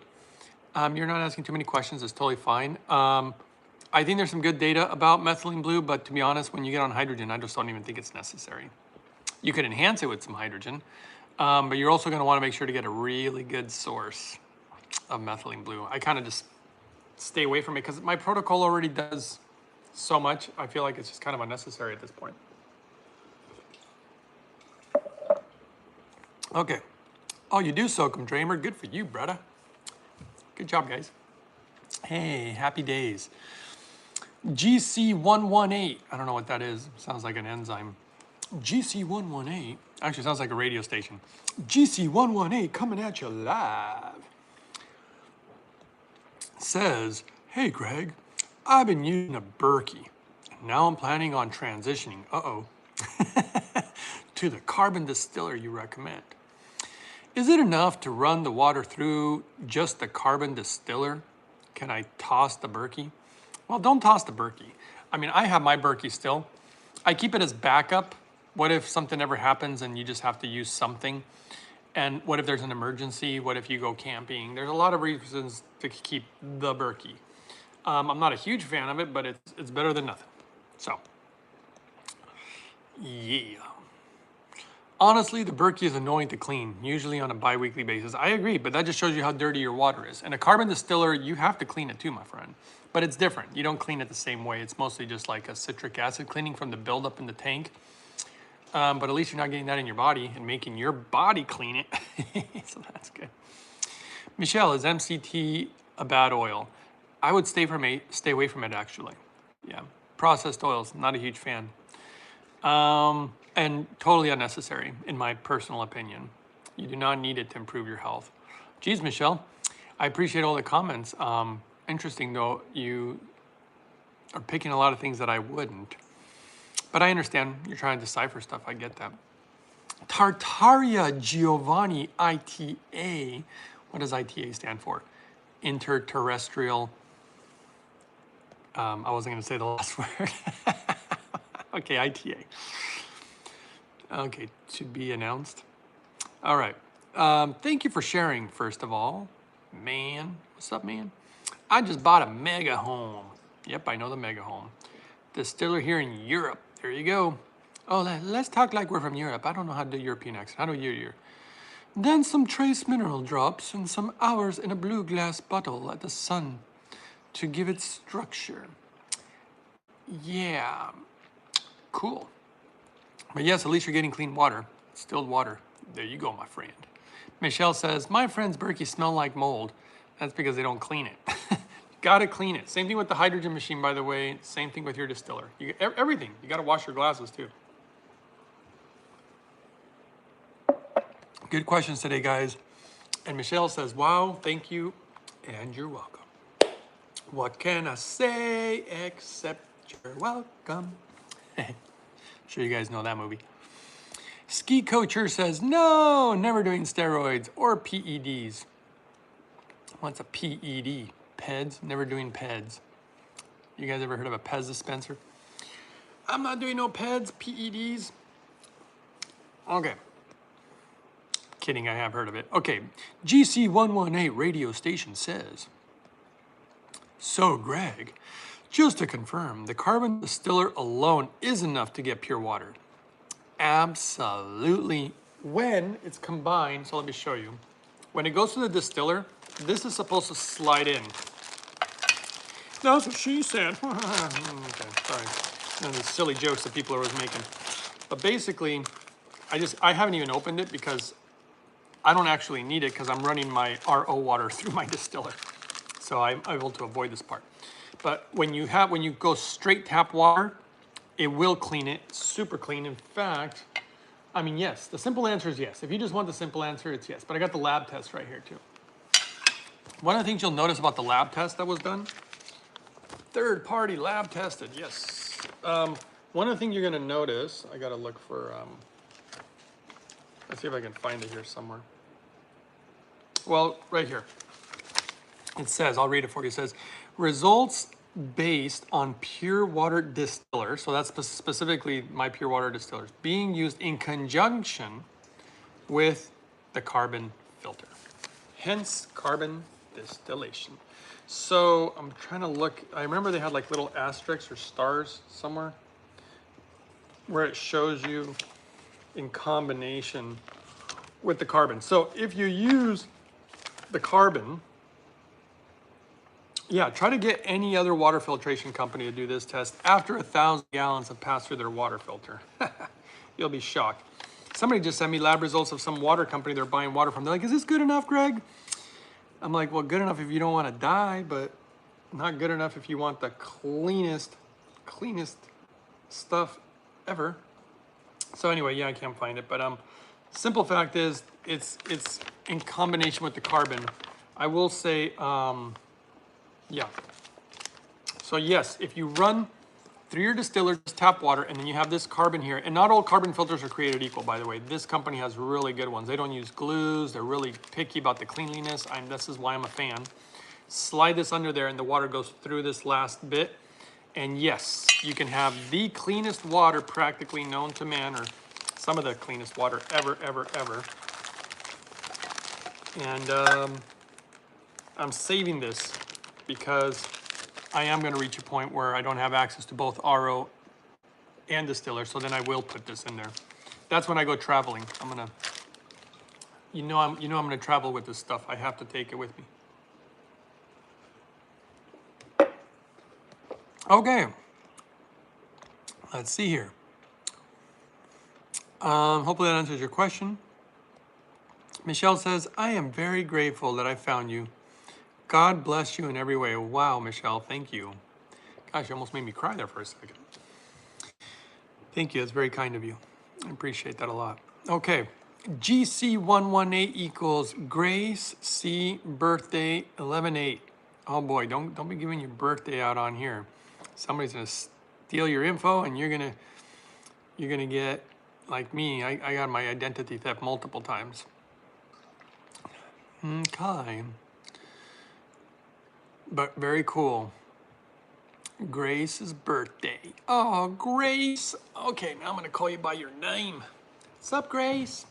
You're not asking too many questions. It's totally fine. I think there's some good data about methylene blue, but to be honest, when you get on hydrogen, I just don't even think it's necessary. You could enhance it with some hydrogen, but you're also going to want to make sure to get a really good source of methylene blue. I kind of just stay away from it because my protocol already does so much. I feel like it's just kind of unnecessary at this point. Okay. Oh, you do soak them, Dramer. Good for you, brother. Good job, guys. Hey, happy days. GC118. I don't know what that is. Sounds like an enzyme. GC118. Actually, sounds like a radio station. GC118 coming at you live. Says, hey, Greg, I've been using a Berkey. And now I'm planning on transitioning. To the carbon distiller you recommend. Is it enough to run the water through just the carbon distiller? Can I toss the Berkey? Well, don't toss the Berkey. I mean, I have my Berkey still. I keep it as backup. What if something ever happens and you just have to use something? And what if there's an emergency? What if you go camping? There's a lot of reasons to keep the Berkey. I'm not a huge fan of it, but it's better than nothing. So, yeah. Honestly, the Berkey is annoying to clean, usually on a bi-weekly basis. I agree, but that just shows you how dirty your water is. And a carbon distiller, you have to clean it too, my friend. But it's different. You don't clean it the same way. It's mostly just like a citric acid cleaning from the buildup in the tank. But at least you're not getting that in your body and making your body clean it. So that's good. Michelle, is MCT a bad oil? I would stay away from it, actually. Yeah, processed oils, not a huge fan. And totally unnecessary, in my personal opinion. You do not need it to improve your health. Geez, Michelle, I appreciate all the comments. Interesting, though, you are picking a lot of things that I wouldn't. But I understand you're trying to decipher stuff. I get that. Tartaria Giovanni ITA. What does ITA stand for? Interterrestrial. I wasn't going to say the last word. Okay, ITA. Okay, to be announced. All right. Thank you for sharing, first of all. Man, what's up, man? I just bought a mega home. Yep, I know the mega home. Distiller here in Europe. There you go. Oh, let's talk like we're from Europe. I don't know how to do European accent. How do you? Then some trace mineral drops and some hours in a blue glass bottle at the sun to give it structure. Yeah, cool. But yes, at least you're getting clean water, distilled water. There you go, my friend. Michelle says, my friend's Berkey smell like mold. That's because they don't clean it. Gotta clean it. Same thing with the hydrogen machine, by the way. Same thing with your distiller. Everything. You gotta wash your glasses too. Good questions today, guys. And Michelle says, wow, thank you, and you're welcome. What can I say except you're welcome? Sure you guys know that movie. Ski Coacher says, no, never doing steroids or PEDs. What's a PED? PEDs? Never doing PEDs. You guys ever heard of a PEZ dispenser? I'm not doing no PEDs, PEDs. Okay. Kidding, I have heard of it. Okay, GC118 radio station says, so Greg, just to confirm, the carbon distiller alone is enough to get pure water. Absolutely. When it's combined, so let me show you. When it goes to the distiller, this is supposed to slide in. That's what she said. Okay, sorry. None of these silly jokes that people are always making. But basically, I haven't even opened it because I don't actually need it because I'm running my RO water through my distiller. So I'm able to avoid this part. But when you go straight tap water, it will clean it, super clean. In fact, I mean, yes, the simple answer is yes. If you just want the simple answer, it's yes. But I got the lab test right here too. One of the things you'll notice about the lab test that was done, third party lab tested, yes. One of the things you're gonna notice, I gotta look for, let's see if I can find it here somewhere. Well, right here. It says, I'll read it for you. It says, results based on pure water distillers, so that's specifically my pure water distillers, being used in conjunction with the carbon filter. Hence, carbon distillation. So I'm trying to look, I remember they had like little asterisks or stars somewhere where it shows you in combination with the carbon. So if you use the carbon, yeah, try to get any other water filtration company to do this test after 1,000 gallons have passed through their water filter. You'll be shocked. Somebody just sent me lab results of some water company they're buying water from. They're like, is this good enough, Greg? I'm like, well, good enough if you don't want to die, but not good enough if you want the cleanest stuff ever. So anyway, yeah, I can't find it, but simple fact is it's in combination with the carbon. I will say, yeah. So yes, if you run through your distiller, just tap water, and then you have this carbon here, and not all carbon filters are created equal, by the way. This company has really good ones. They don't use glues. They're really picky about the cleanliness. This is why I'm a fan. Slide this under there, and the water goes through this last bit. And yes, you can have the cleanest water practically known to man, or some of the cleanest water ever, ever, ever. And I'm saving this because I am going to reach a point where I don't have access to both RO and distiller, so then I will put this in there. That's when I go traveling. I'm gonna, I'm gonna travel with this stuff. I have to take it with me. Okay, let's see here. Hopefully that answers your question. Michelle says, I am very grateful that I found you. God bless you in every way. Wow, Michelle, thank you. Gosh, you almost made me cry there for a second. Thank you, that's very kind of you. I appreciate that a lot. Okay, GC118 equals Grace C birthday 11/8. Oh boy, don't be giving your birthday out on here. Somebody's gonna steal your info, and you're gonna get, like me, I got my identity theft multiple times. Okay. But very cool. Grace's birthday. Oh, Grace. Okay, now I'm gonna call you by your name. What's up, Grace?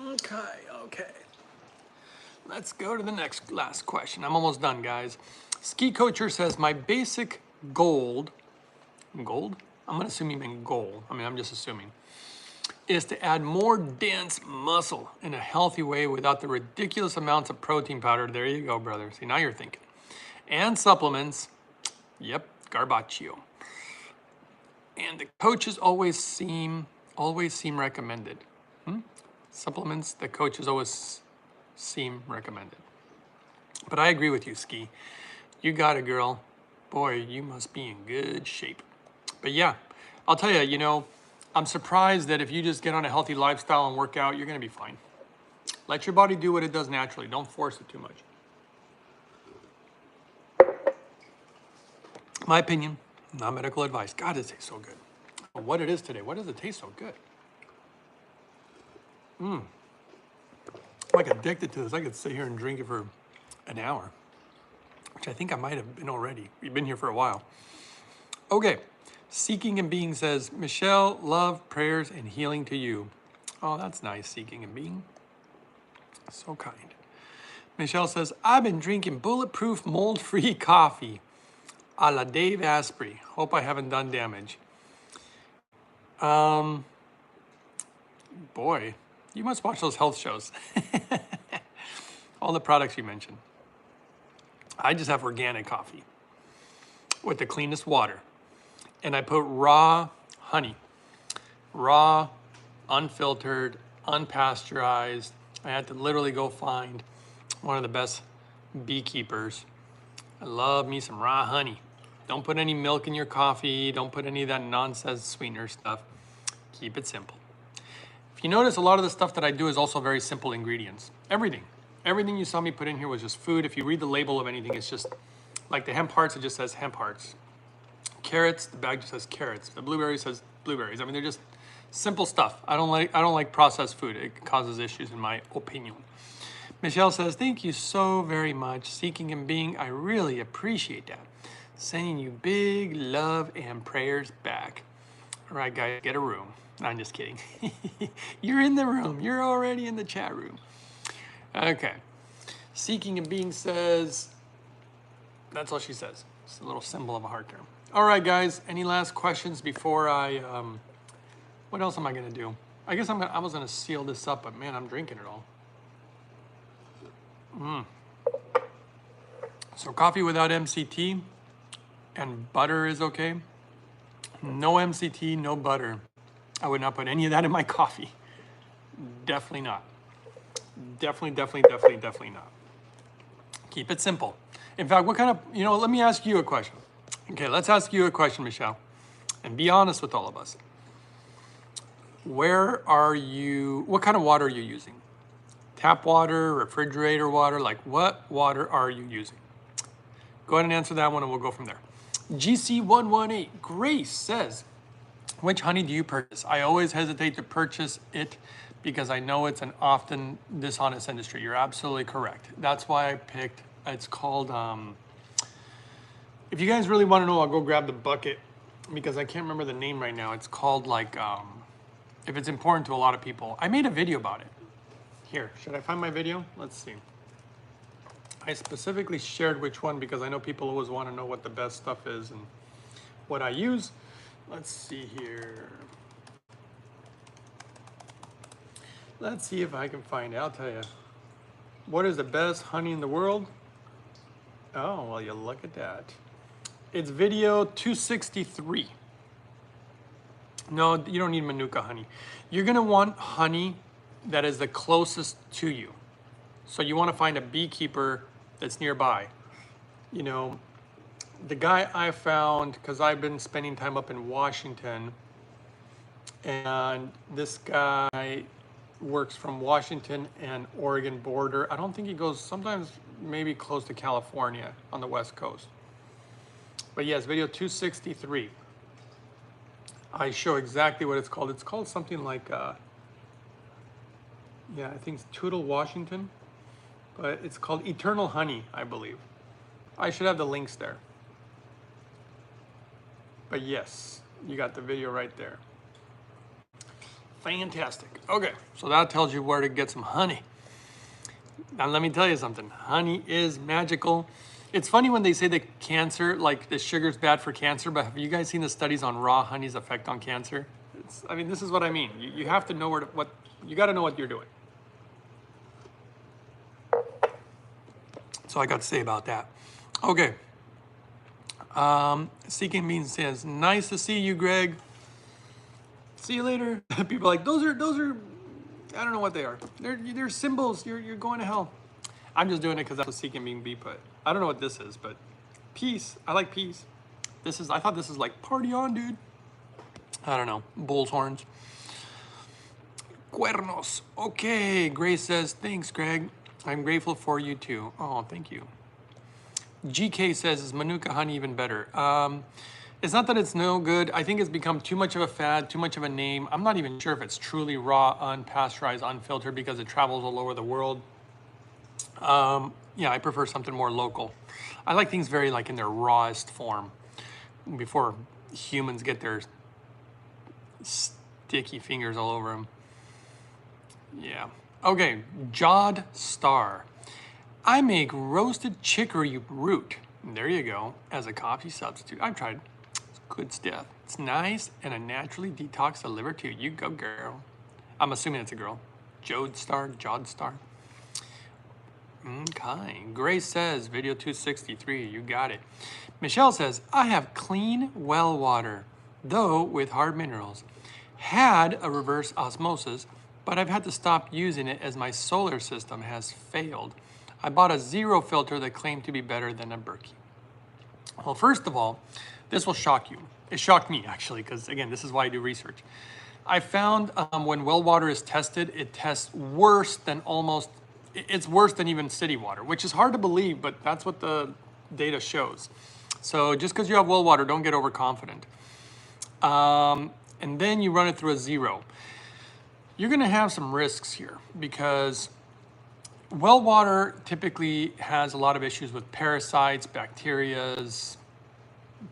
Okay. Let's go to the last question. I'm almost done, guys. Ski Coacher says, my basic goal, I'm gonna assume you mean goal. I mean, I'm just assuming, is to add more dense muscle in a healthy way without the ridiculous amounts of protein powder. There you go, brother. See, now you're thinking. And supplements. Yep, Garbaccio. And the coaches always seem recommended. Supplements, the coaches always seem recommended. But I agree with you, Ski. You got it, girl. Boy, you must be in good shape. But yeah, I'll tell you, I'm surprised that if you just get on a healthy lifestyle and work out, you're gonna be fine. Let your body do what it does naturally. Don't force it too much. My opinion, not medical advice. God, it tastes so good. What it is today, why does it taste so good? I'm like addicted to this. I could sit here and drink it for an hour, which I think I might have been already. We've been here for a while. Okay, Seeking and Being says, Michelle, love, prayers, and healing to you. Oh, that's nice, Seeking and Being. So kind. Michelle says, I've been drinking bulletproof mold-free coffee a la Dave Asprey. Hope I haven't done damage. Boy, you must watch those health shows. All the products you mentioned. I just have organic coffee with the cleanest water. And I put raw honey. Raw, unfiltered, unpasteurized. I had to literally go find one of the best beekeepers. I love me some raw honey. Don't put any milk in your coffee. Don't put any of that nonsense sweetener stuff. Keep it simple. If you notice, a lot of the stuff that I do is also very simple ingredients. Everything. Everything you saw me put in here was just food. If you read the label of anything, it's just like the hemp hearts, it just says hemp hearts. Carrots, the bag just says carrots. The blueberries says blueberries. I mean, they're just simple stuff. I don't like processed food. It causes issues in my opinion. Michelle says, thank you so very much. Seeking and Being, I really appreciate that. Sending you big love and prayers back. All right, guys, get a room. No, I'm just kidding. You're in the room. You're already in the chat room. Okay. Seeking and Being says, that's all she says. It's a little symbol of a heart there. All right, guys, any last questions before I, what else am I gonna do? I guess I was gonna seal this up, but man, I'm drinking it all. So coffee without MCT and butter is okay. No MCT, no butter. I would not put any of that in my coffee. Definitely not. Definitely not. Keep it simple. In fact, what kind of, let me ask you a question. Okay, let's ask you a question, Michelle, and be honest with all of us. What kind of water are you using? Tap water, refrigerator water, like what water are you using? Go ahead and answer that one and we'll go from there. GC118, Grace says, which honey do you purchase? I always hesitate to purchase it because I know it's an often dishonest industry. You're absolutely correct. That's why I picked, it's called, if you guys really want to know, I'll go grab the bucket because I can't remember the name right now. It's called like, if it's important to a lot of people. I made a video about it. Here, should I find my video? Let's see. I specifically shared which one because I know people always want to know what the best stuff is and what I use. Let's see here. Let's see if I can find it. I'll tell you. What is the best honey in the world? Oh, well, you look at that. It's video 263. No, you don't need Manuka honey. You're gonna want honey that is the closest to you. So you wanna find a beekeeper that's nearby. The guy I found, because I've been spending time up in Washington, and this guy works from Washington and Oregon border. I don't think he goes, sometimes maybe close to California on the West Coast. But yes, video 263. I show exactly what it's called. It's called something like, I think it's Tootle, Washington. But it's called Eternal Honey, I believe. I should have the links there. But yes, you got the video right there. Fantastic. Okay, so that tells you where to get some honey. Now let me tell you something. Honey is magical. It's funny when they say that cancer, like the sugar's bad for cancer, but have you guys seen the studies on raw honey's effect on cancer? This is what I mean. You have to know you got to know what you're doing. So I got to say about that. Okay. Seeking Means says, nice to see you, Greg. See you later. People are like, those are, I don't know what they are. They're symbols. You're going to hell. I'm just doing it because that's what Seeking Being be put. I don't know what this is, but peace. I like peace. I thought this is like party on, dude. I don't know. Bull's horns. Cuernos. Okay. Grace says, thanks, Greg. I'm grateful for you too. Oh, thank you. GK says, is Manuka honey even better? It's not that it's no good. I think it's become too much of a fad, too much of a name. I'm not even sure if it's truly raw, unpasteurized, unfiltered because it travels all over the world. I prefer something more local. I like things very like in their rawest form before humans get their sticky fingers all over them. Yeah. Okay, Jod Star. I make roasted chicory root. There you go, as a coffee substitute. I've tried. It's good stuff. It's nice and it naturally detox the liver too. You go, girl. I'm assuming it's a girl. Jod Star. Okay. Grace says, video 263, you got it. Michelle says, I have clean well water, though with hard minerals. Had a reverse osmosis, but I've had to stop using it as my solar system has failed. I bought a zero filter that claimed to be better than a Berkey. Well, first of all, this will shock you. It shocked me, actually, because, again, this is why I do research. I found when well water is tested, it tests worse than it's worse than even city water, which is hard to believe, but that's what the data shows. So just because you have well water, don't get overconfident. And then you run it through a zero. You're going to have some risks here because well water typically has a lot of issues with parasites, bacterias,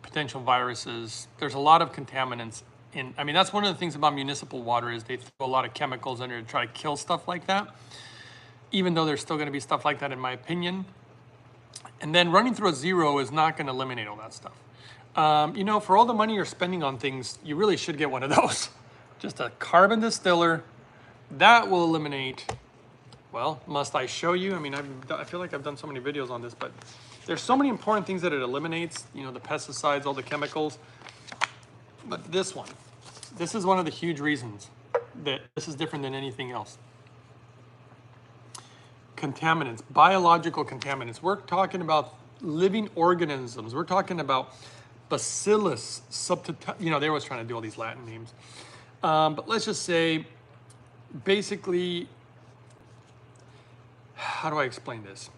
potential viruses. There's a lot of contaminants in. I mean, that's one of the things about municipal water is they throw a lot of chemicals in there to try to kill stuff like that, even though there's still going to be stuff like that in my opinion. And then running through a zero is not going to eliminate all that stuff. You know, for all the money you're spending on things, you really should get one of those. Just a carbon distiller. That will eliminate, well, must I show you? I mean, I feel like I've done so many videos on this, but there's so many important things that it eliminates, you know, the pesticides, all the chemicals. But this is one of the huge reasons that this is different than anything else. Contaminants, biological contaminants. We're talking about living organisms. We're talking about Bacillus subtilis, you know, they always trying to do all these Latin names. But let's just say, basically, how do I explain this?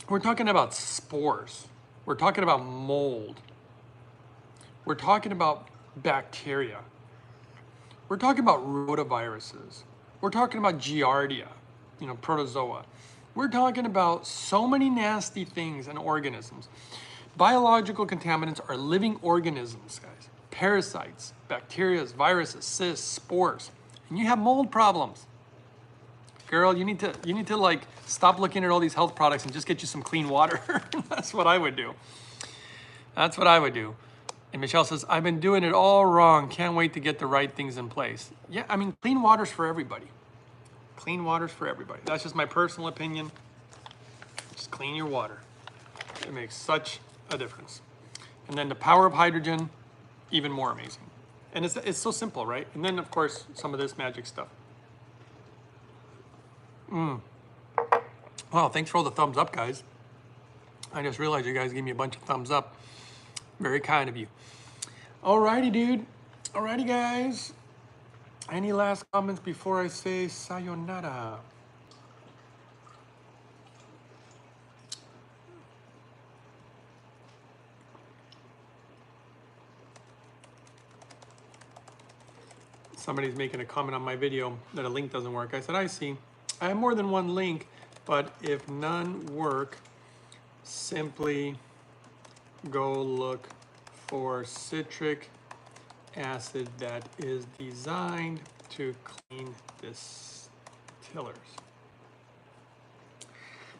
We're talking about spores. We're talking about mold. We're talking about bacteria. We're talking about rotaviruses. We're talking about giardia, you know, protozoa. We're talking about so many nasty things and organisms. Biological contaminants are living organisms, guys. Parasites, bacteria, viruses, cysts, spores. And you have mold problems. Girl, you need to like stop looking at all these health products and just get you some clean water. That's what I would do. That's what I would do. And Michelle says, I've been doing it all wrong. Can't wait to get the right things in place. Yeah, I mean, clean water's for everybody. Clean water's for everybody. That's just my personal opinion. Just clean your water. It makes such a difference. And then the power of hydrogen, even more amazing. And it's so simple, right? And then, of course, some of this magic stuff. Wow, thanks for all the thumbs up, guys. I just realized you guys gave me a bunch of thumbs up. Very kind of you. Alrighty, dude. Alrighty, guys. Any last comments before I say sayonara? Somebody's making a comment on my video that a link doesn't work. I said, I see. I have more than one link, but if none work, simply go look for citric acid that is designed to clean distillers.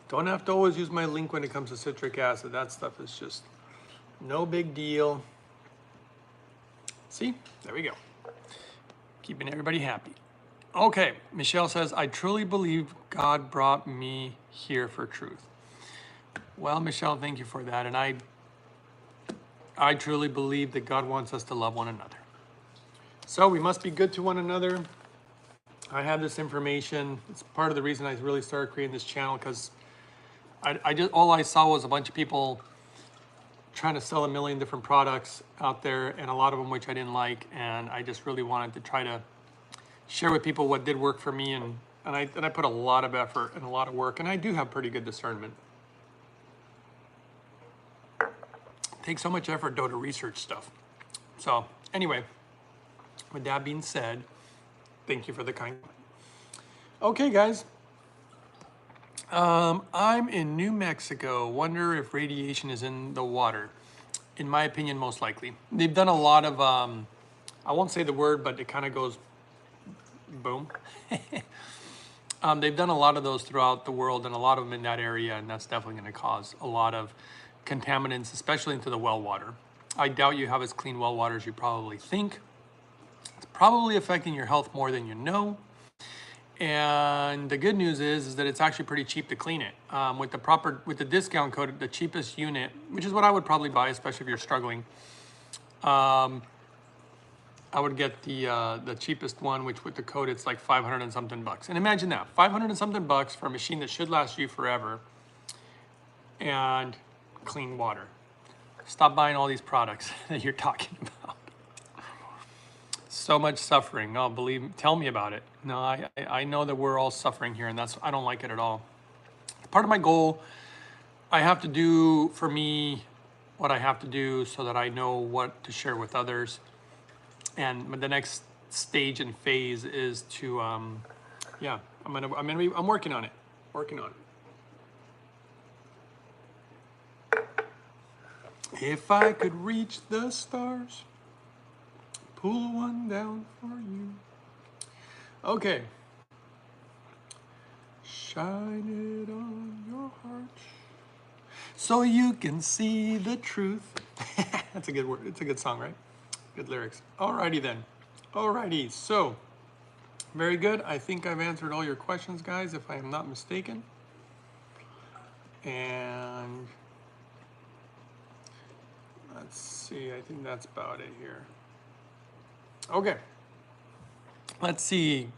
Don't have to always use my link when it comes to citric acid. That stuff is just no big deal. See, there we go. Keeping everybody happy. Okay, Michelle says, I truly believe God brought me here for truth. Well, Michelle, thank you for that. And I truly believe that God wants us to love one another. So we must be good to one another. I have this information. It's part of the reason I really started creating this channel, because all I saw was a bunch of people trying to sell a million different products out there, and a lot of them which I didn't like, and I just really wanted to try to share with people what did work for me, and I put a lot of effort and a lot of work, and I do have pretty good discernment. It takes so much effort though to research stuff. So anyway, with that being said, thank you for the kind. Okay, guys. I'm in New Mexico. Wonder if radiation is in the water. in my opinion, most likely. They've done a lot of, I won't say the word, but it kind of goes boom. They've done a lot of those throughout the world and a lot of them in that area, and that's definitely going to cause a lot of contaminants, especially into the well water. I doubt you have as clean well water as you probably think. It's probably affecting your health more than you know. And the good news is that it's actually pretty cheap to clean it. With the discount code, the cheapest unit, which is what I would probably buy, especially if you're struggling. I would get the cheapest one, which with the code, it's like 500 and something bucks. And imagine that, 500 and something bucks for a machine that should last you forever and clean water. Stop buying all these products that you're talking about. So much suffering. No, tell me about it. No, I know that we're all suffering here, and I don't like it at all. Part of my goal, I have to do for me what I have to do so that I know what to share with others. And the next stage and phase is to, yeah, I'm working on it. If I could reach the stars, pull one down for you. Okay. Shine it on your heart so you can see the truth. That's a good word. It's a good song, right? Good lyrics. Alrighty then. Alrighty, so very good. I think I've answered all your questions, guys, if I am not mistaken. And let's see, I think that's about it here. Okay. Let's see.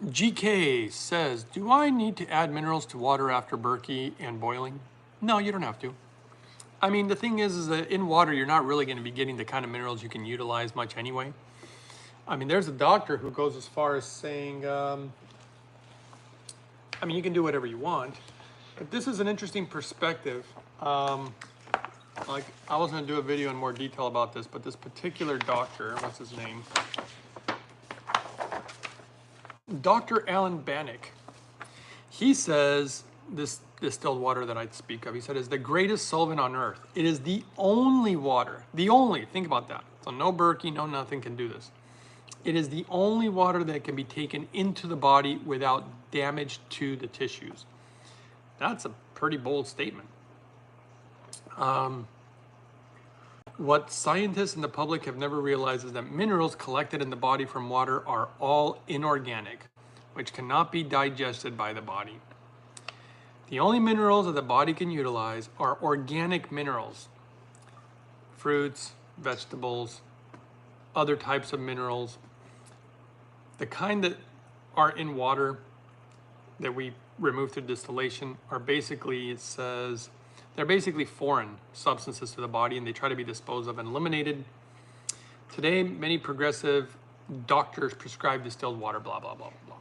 GK says, do I need to add minerals to water after Berkey and boiling? No, you don't have to. I mean, the thing is that in water, you're not really going to be getting the kind of minerals you can utilize much anyway. I mean, there's a doctor who goes as far as saying, I mean, you can do whatever you want, but this is an interesting perspective. Like, I was going to do a video in more detail about this, but this particular doctor, what's his name? Dr. Alan Bannock. He says this distilled water that I speak of, he said, is the greatest solvent on earth. It is the only water, think about that. So no Berkey, no nothing can do this. It is the only water that can be taken into the body without damage to the tissues. That's a pretty bold statement. What scientists and the public have never realized is that minerals collected in the body from water are all inorganic, which cannot be digested by the body. The only minerals that the body can utilize are organic minerals, fruits, vegetables, other types of minerals. The kind that are in water that we remove through distillation are basically, it says, they're basically foreign substances to the body, and they try to be disposed of and eliminated. Today, many progressive doctors prescribe distilled water, blah, blah, blah, blah.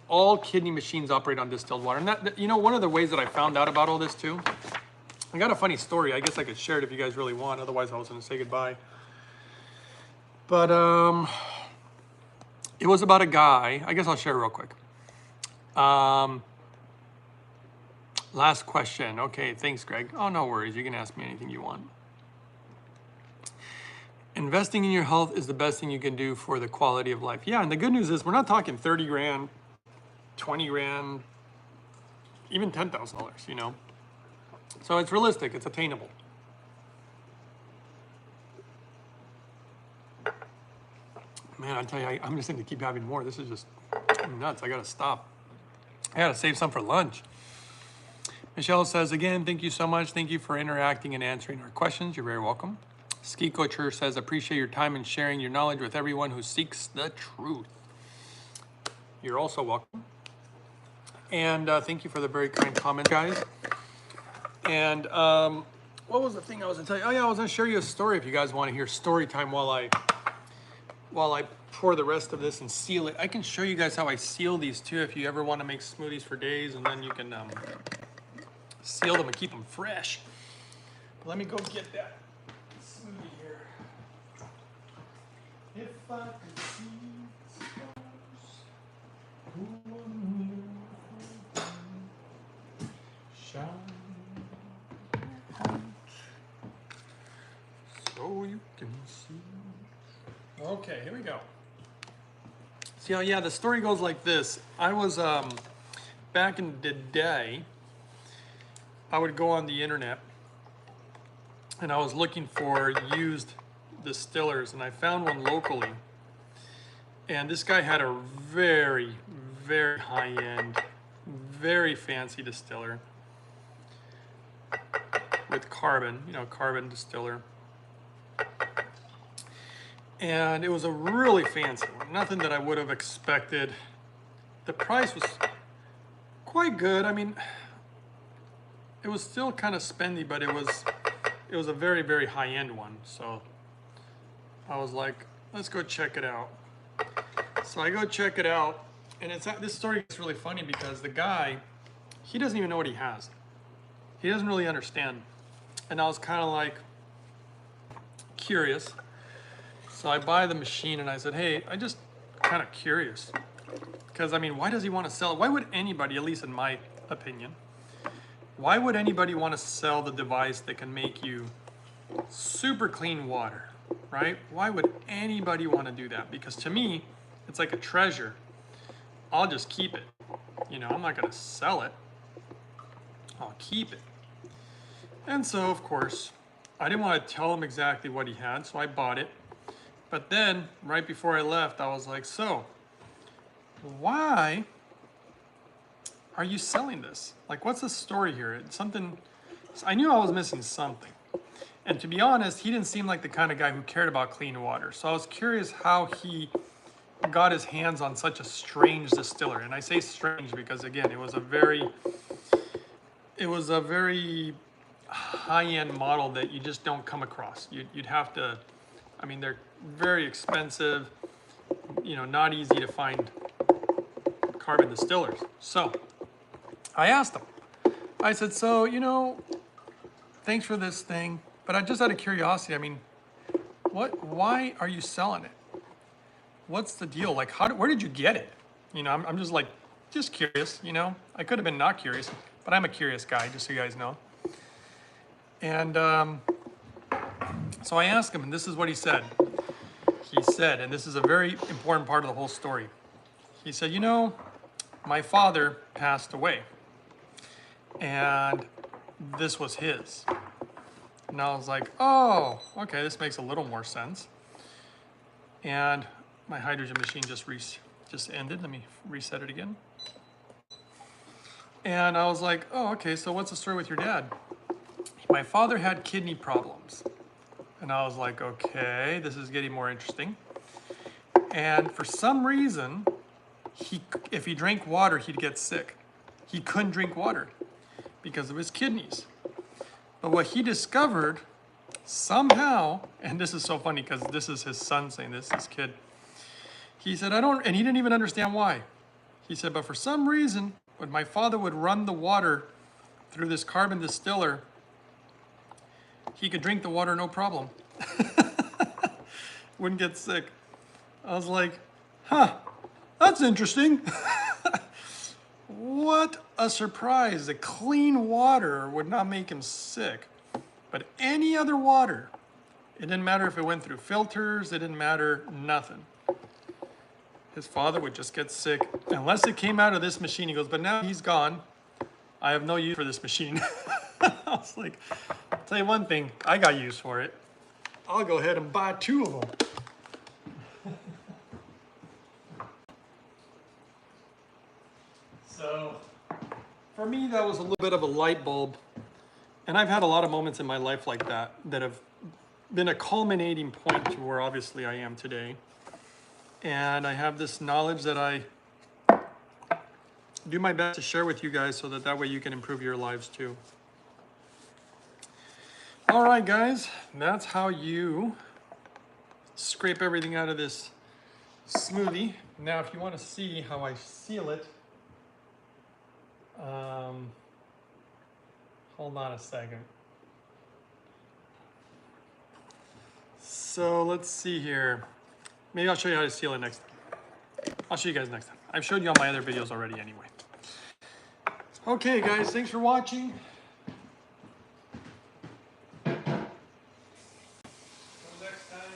All kidney machines operate on distilled water. And that, you know, one of the ways that I found out about all this too, I got a funny story. I guess I could share it if you guys really want. Otherwise, I was going to say goodbye. But it was about a guy. I guess I'll share real quick. Last question. Okay, thanks, Greg. Oh, no worries. You can ask me anything you want. Investing in your health is the best thing you can do for the quality of life. Yeah, and the good news is we're not talking 30 grand, 20 grand, even $10,000, you know. So it's realistic, it's attainable. Man, I tell you, I'm just going to keep having more. This is just nuts. I got to stop. I got to save some for lunch. Michelle says, again, thank you so much. Thank you for interacting and answering our questions. You're very welcome. Ski Coacher says, appreciate your time and sharing your knowledge with everyone who seeks the truth. You're also welcome. And thank you for the very kind comment, guys. And what was the thing I was going to tell you? Oh, yeah, I was going to share you a story if you guys want to hear story time while I pour the rest of this and seal it. I can show you guys how I seal these too if you ever want to make smoothies for days, and then you can seal them and keep them fresh. But let me go get that smoothie here. If I could see the stars, who wonderful shine out. Okay, here we go. So yeah, the story goes like this. I was, back in the day, I would go on the internet and I was looking for used distillers, and I found one locally. And this guy had a very, very high-end, very fancy distiller with carbon, carbon distiller. And it was a really fancy one, nothing that I would have expected. The price was quite good. I mean, it was still kind of spendy, but it was a very, very high-end one. So I was like, let's go check it out. So I go check it out, and this story is really funny because the guy, he doesn't even know what he has. He doesn't really understand. And I was kind of like curious. So I buy the machine and I said, hey, I just kind of curious. Because I mean, why does he want to sell it? Why would anybody, at least in my opinion, why would anybody want to sell the device that can make you super clean water, right? Why would anybody want to do that? Because to me, it's like a treasure. I'll just keep it. I'm not going to sell it. I'll keep it. And so, of course, I didn't want to tell him exactly what he had, so I bought it. But then, right before I left, I was like, so, why are you selling this? Like, what's the story here? I knew I was missing something. And to be honest, he didn't seem like the kind of guy who cared about clean water. So I was curious how he got his hands on such a strange distiller. And I say strange because, again, it was a very high-end model that you just don't come across. You'd have to, I mean, they're very expensive, not easy to find carbon distillers. So I asked him, I said, so, thanks for this thing, but I just out of curiosity, I mean, why are you selling it? What's the deal? Like, where did you get it? I'm just like, just curious, I could have been not curious, but I'm a curious guy, just so you guys know. And so I asked him, and this is what he said. He said, and this is a very important part of the whole story. He said, my father passed away, and this was his. And I was like, oh, okay, this makes a little more sense. And my hydrogen machine just ended. Let me reset it again. And I was like, oh, okay, so what's the story with your dad? My father had kidney problems. And I was like, okay, this is getting more interesting. And for some reason, if he drank water, he'd get sick. He couldn't drink water because of his kidneys. But what he discovered somehow, and this is so funny because this is his son saying this, his kid. He said, and he didn't even understand why. He said, but for some reason, when my father would run the water through this carbon distiller, he could drink the water no problem. Wouldn't get sick. I was like, huh, that's interesting. What a surprise. The clean water would not make him sick. But any other water, it didn't matter if it went through filters, it didn't matter, nothing. His father would just get sick unless it came out of this machine. He goes, but now he's gone. I have no use for this machine. I was like, I'll tell you one thing, I got use for it. I'll go ahead and buy 2 of them. So, for me, that was a little bit of a light bulb. And I've had a lot of moments in my life like that have been a culminating point to where obviously I am today. And I have this knowledge that I do my best to share with you guys so that way you can improve your lives too. All right, guys, that's how you scrape everything out of this smoothie. Now, if you want to see how I seal it, hold on a second. So let's see here. Maybe I'll show you how to seal it next time. I'll show you guys next time. I've showed you on my other videos already anyway. Okay, guys, thanks for watching. Until next time.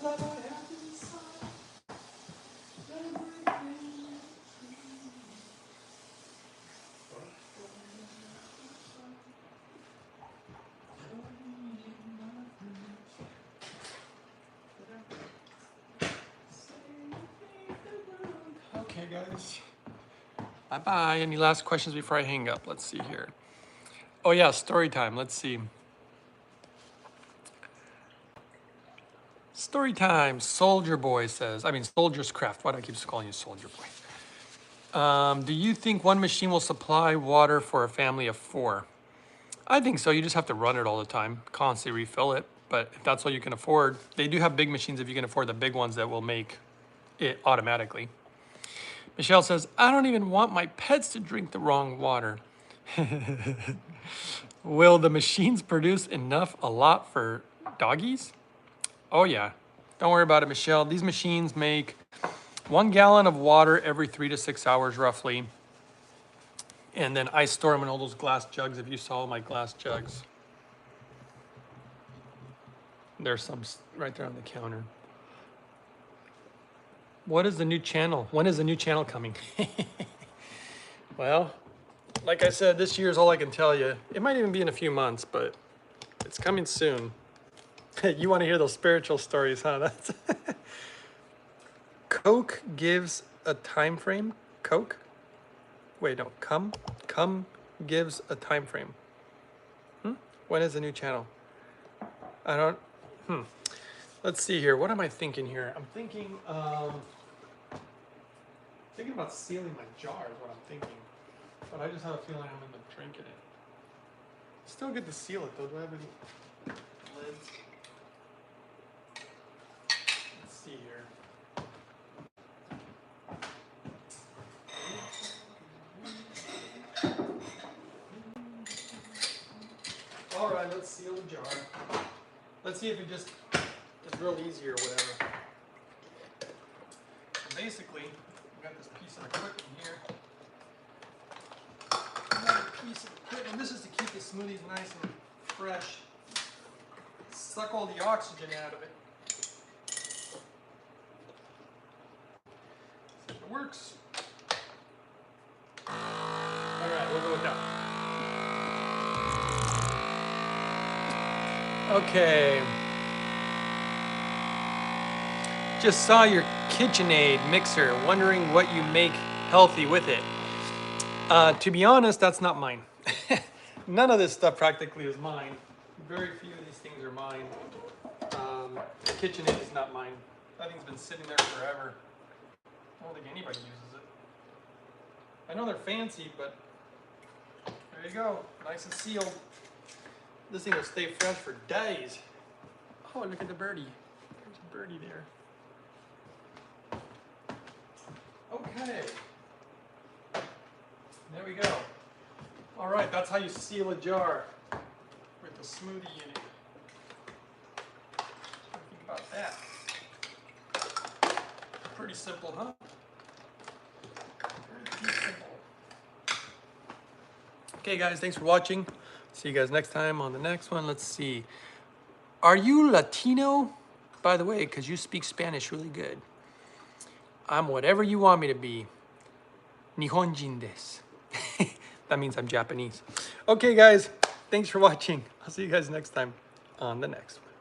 that I have inside. Everything. Okay, guys. Bye-bye. Any last questions before I hang up? Let's see here. Oh, yeah, story time. Let's see. Story time. Soldier Boy says, Soldier's Craft. Why do I keep calling you Soldier Boy? Do you think one machine will supply water for a family of 4? I think so. You just have to run it all the time, constantly refill it. But if that's all you can afford, they do have big machines if you can afford the big ones that will make it automatically. Michelle says, I don't even want my pets to drink the wrong water. Will the machines produce a lot for doggies? Oh yeah. Don't worry about it, Michelle. These machines make 1 gallon of water every 3 to 6 hours roughly. And then I store them in all those glass jugs. If you saw my glass jugs. There's some right there on the counter. What is the new channel? When is the new channel coming? Well, like I said, this year is all I can tell you. It might even be in a few months, but it's coming soon. You want to hear those spiritual stories, huh? That's Coke gives a time frame? Coke? Wait, no. Come gives a time frame. When is the new channel? I don't... Let's see here. What am I thinking here? I'm thinking about sealing my jar is what I'm thinking. But I just have a feeling I'm going to drink it. Still good to seal it though. Do I have any lids? Let's see here. All right, let's seal the jar. Let's see if it just is real easy or whatever. Basically, we got this piece of equipment here. Another piece of equipment. This is to keep the smoothies nice and fresh. Suck all the oxygen out of it. See if it works. All right, we'll go with that. Okay. Just saw your KitchenAid mixer, wondering what you make healthy with it. To be honest, that's not mine. None of this stuff practically is mine. Very few of these things are mine. The KitchenAid is not mine. That thing's been sitting there forever. I don't think anybody uses it. I know they're fancy, but there you go. Nice and sealed. This thing will stay fresh for days. Oh, look at the birdie. There's a birdie there. Okay. There we go. All right, that's how you seal a jar with a smoothie in it. What do you think about that? Pretty simple, huh? Pretty simple. Okay, guys, thanks for watching. See you guys next time on the next one. Let's see. Are you Latino? By the way, because you speak Spanish really good. I'm whatever you want me to be. Nihonjin desu. That means I'm Japanese. Okay, guys, thanks for watching. I'll see you guys next time on the next one.